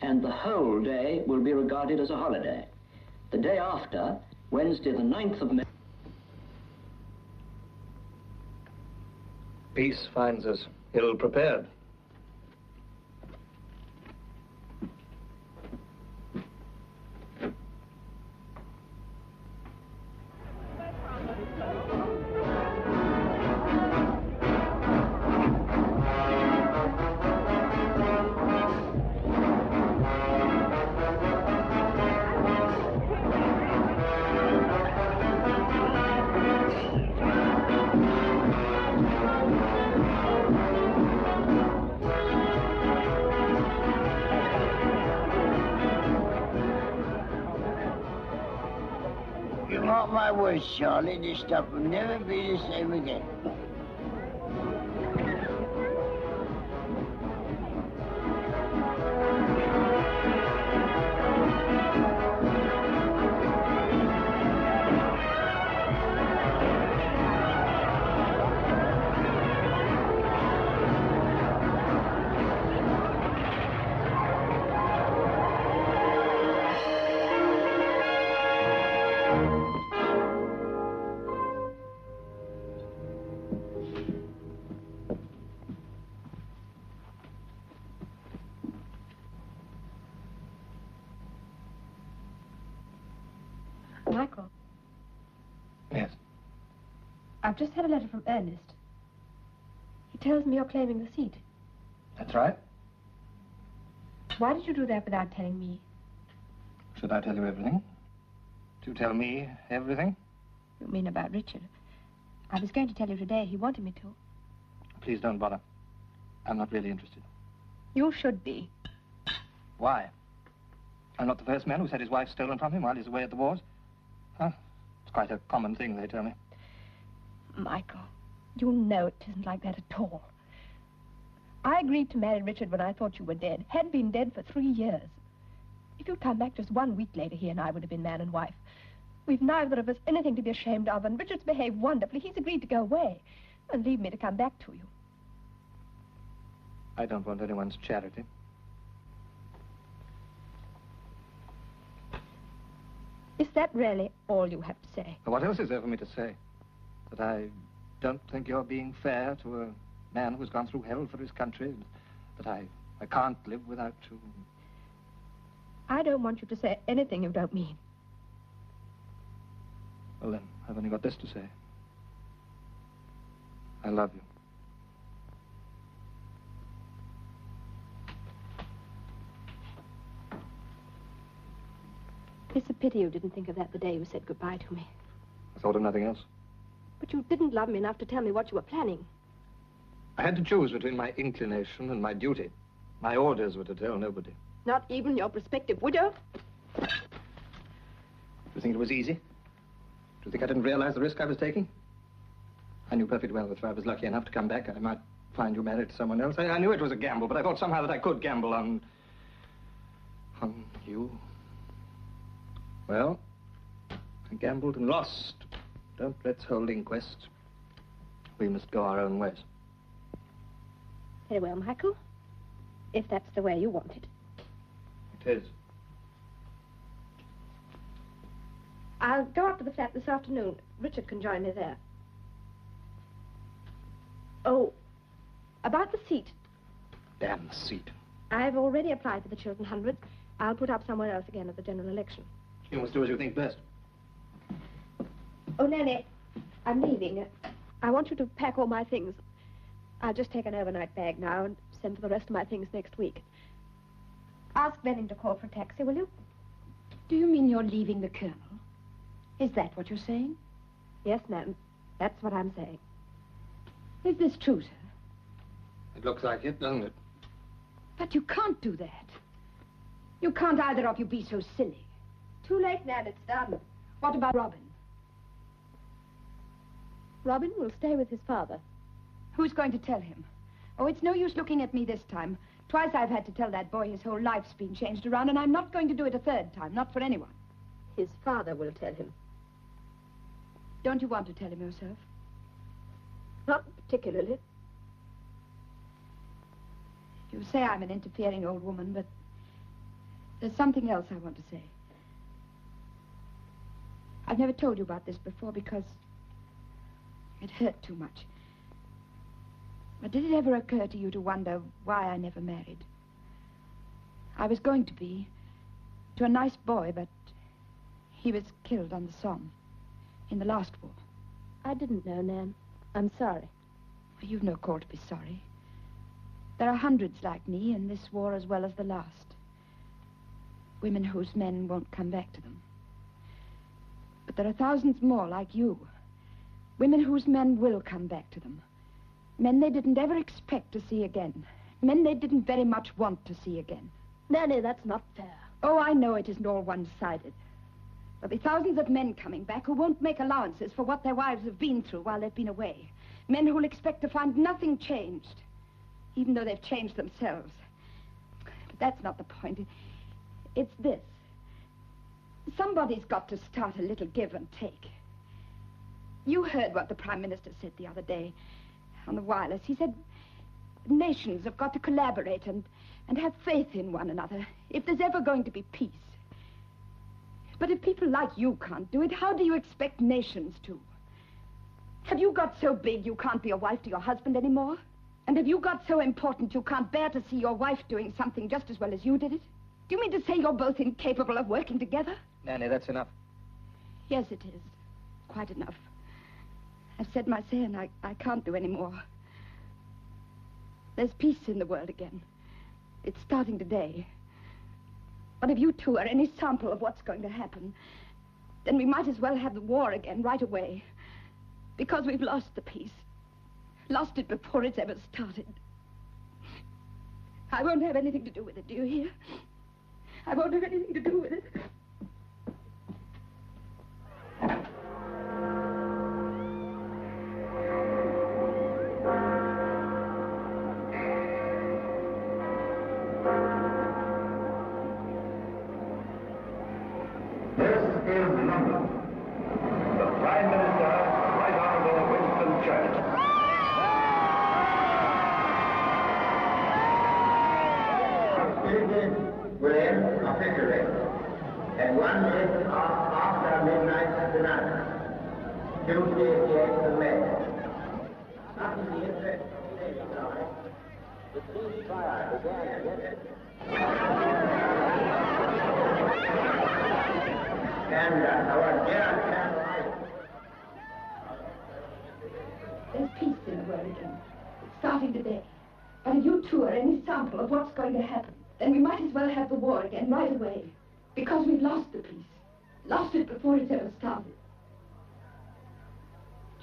[SPEAKER 20] and the whole day will be regarded as a holiday. The day after, Wednesday the 9th of May...
[SPEAKER 15] Peace finds us ill-prepared.
[SPEAKER 6] Mark my words, Charlie, this stuff will never be the same again.
[SPEAKER 11] Michael.
[SPEAKER 15] Yes.
[SPEAKER 11] I've just had a letter from Ernest. He tells me you're claiming the seat.
[SPEAKER 15] That's right.
[SPEAKER 11] Why did you do that without telling me?
[SPEAKER 15] Should I tell you everything? Do you tell me everything?
[SPEAKER 11] You mean about Richard? I was going to tell you today. He wanted me to.
[SPEAKER 15] Please don't bother. I'm not really interested.
[SPEAKER 11] You should be.
[SPEAKER 15] Why? I'm not the first man who's had his wife stolen from him while he's away at the wars. Huh? It's quite a common thing, they tell me.
[SPEAKER 11] Michael, you know it isn't like that at all. I agreed to marry Richard when I thought you were dead. Had been dead for 3 years. If you'd come back just 1 week later, he and I would have been man and wife. We've neither of us anything to be ashamed of, and Richard's behaved wonderfully. He's agreed to go away and leave me to come back to you.
[SPEAKER 15] I don't want anyone's charity.
[SPEAKER 11] Is that really all you have to say?
[SPEAKER 15] What else is there for me to say? That I don't think you're being fair to a man who's gone through hell for his country, that I can't live without you.
[SPEAKER 11] I don't want you to say anything you don't mean.
[SPEAKER 15] Well, then, I've only got this to say. I love you.
[SPEAKER 11] It's a pity you didn't think of that the day you said goodbye to me.
[SPEAKER 15] I thought of nothing else.
[SPEAKER 11] But you didn't love me enough to tell me what you were planning.
[SPEAKER 15] I had to choose between my inclination and my duty. My orders were to tell nobody.
[SPEAKER 11] Not even your prospective widow?
[SPEAKER 15] Do you think it was easy? Do you think I didn't realize the risk I was taking? I knew perfectly well that if I was lucky enough to come back, I might find you married to someone else. I knew it was a gamble, but I thought somehow that I could gamble on you. Well, I gambled and lost. Don't let's hold inquest. We must go our own ways.
[SPEAKER 11] Very well, Michael. If that's the way you want it.
[SPEAKER 15] It is.
[SPEAKER 11] I'll go up to the flat this afternoon. Richard can join me there. Oh, about the seat.
[SPEAKER 15] Damn the seat.
[SPEAKER 11] I've already applied for the Chiltern 100. I'll put up somewhere else again at the general election.
[SPEAKER 15] You must do as you think best.
[SPEAKER 11] Oh, Nanny, I'm leaving. I want you to pack all my things. I'll just take an overnight bag now and send for the rest of my things next week. Ask Benning to call for a taxi, will you?
[SPEAKER 2] Do you mean you're leaving the Colonel? Is that what you're saying?
[SPEAKER 11] Yes, ma'am. That's what I'm saying.
[SPEAKER 2] Is this true, sir?
[SPEAKER 15] It looks like it, doesn't it?
[SPEAKER 2] But you can't do that. You can't either of you be so silly.
[SPEAKER 11] Too late, Nan. It's done.
[SPEAKER 2] What about Robin?
[SPEAKER 11] Robin will stay with his father.
[SPEAKER 2] Who's going to tell him? Oh, it's no use looking at me this time. Twice I've had to tell that boy his whole life's been changed around, and I'm not going to do it a third time, not for anyone.
[SPEAKER 11] His father will tell him.
[SPEAKER 2] Don't you want to tell him yourself?
[SPEAKER 11] Not particularly.
[SPEAKER 2] You say I'm an interfering old woman, but there's something else I want to say. I've never told you about this before because it hurt too much. But did it ever occur to you to wonder why I never married? I was going to be, to a nice boy, but he was killed on the Somme in the last war.
[SPEAKER 11] I didn't know, Nan. I'm sorry.
[SPEAKER 2] You've no call to be sorry. There are hundreds like me in this war as well as the last. Women whose men won't come back to them. But there are thousands more like you. Women whose men will come back to them. Men they didn't ever expect to see again. Men they didn't very much want to see again.
[SPEAKER 11] Nanny, that's not fair.
[SPEAKER 2] Oh, I know it isn't all one-sided. There'll be thousands of men coming back who won't make allowances for what their wives have been through while they've been away. Men who'll expect to find nothing changed, even though they've changed themselves. But that's not the point. It's this. Somebody's got to start a little give and take. You heard what the Prime Minister said the other day on the wireless. He said nations have got to collaborate and have faith in one another if there's ever going to be peace. But if people like you can't do it, how do you expect nations to? Have you got so big you can't be a wife to your husband anymore? And have you got so important you can't bear to see your wife doing something just as well as you did it? Do you mean to say you're both incapable of working together?
[SPEAKER 15] Nanny, that's enough.
[SPEAKER 2] Yes, it is. Quite enough. I've said my say and I can't do any more. There's peace in the world again. It's starting today. But if you two are any sample of what's going to happen, then we might as well have the war again right away. Because we've lost the peace. Lost it before it's ever started. I won't have anything to do with it, do you hear? I won't have anything to do with it.
[SPEAKER 6] Tuesday, the 8th of May.
[SPEAKER 21] The police trial began yesterday. And our dear Caroline.
[SPEAKER 11] There's peace in the world again. It's starting today. But if you two are any sample of what's going to happen, then we might as well have the war again right away. Because we've lost the peace. Lost it before it's ever started.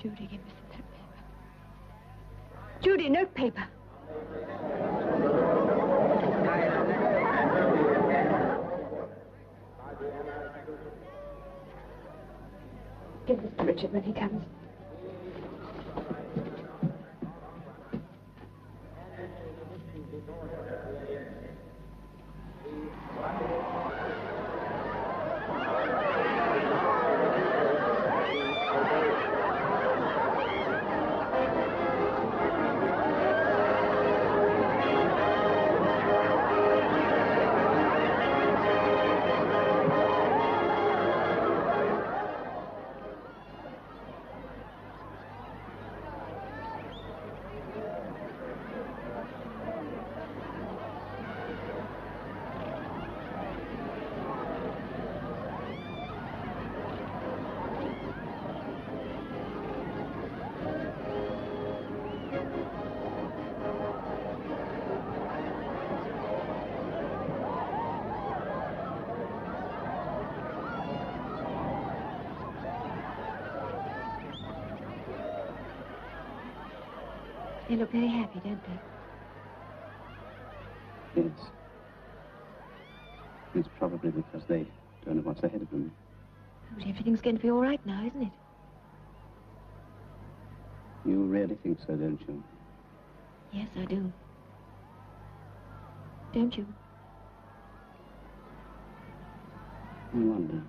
[SPEAKER 2] Judy, give me some notepaper.
[SPEAKER 11] Judy, notepaper. Give this to Richard when he comes.
[SPEAKER 2] They look very happy, don't they?
[SPEAKER 9] Yes. It's probably because they don't know what's ahead of them.
[SPEAKER 2] But everything's going to be all right now, isn't it?
[SPEAKER 9] You really think so, don't you?
[SPEAKER 2] Yes, I do. Don't you?
[SPEAKER 9] I wonder.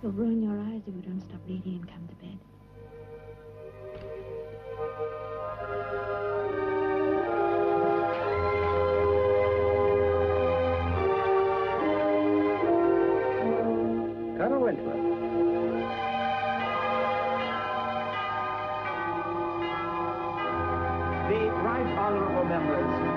[SPEAKER 2] You'll ruin your eyes if you don't stop reading and come to bed.
[SPEAKER 8] Colonel Wentworth.
[SPEAKER 14] The right honorable members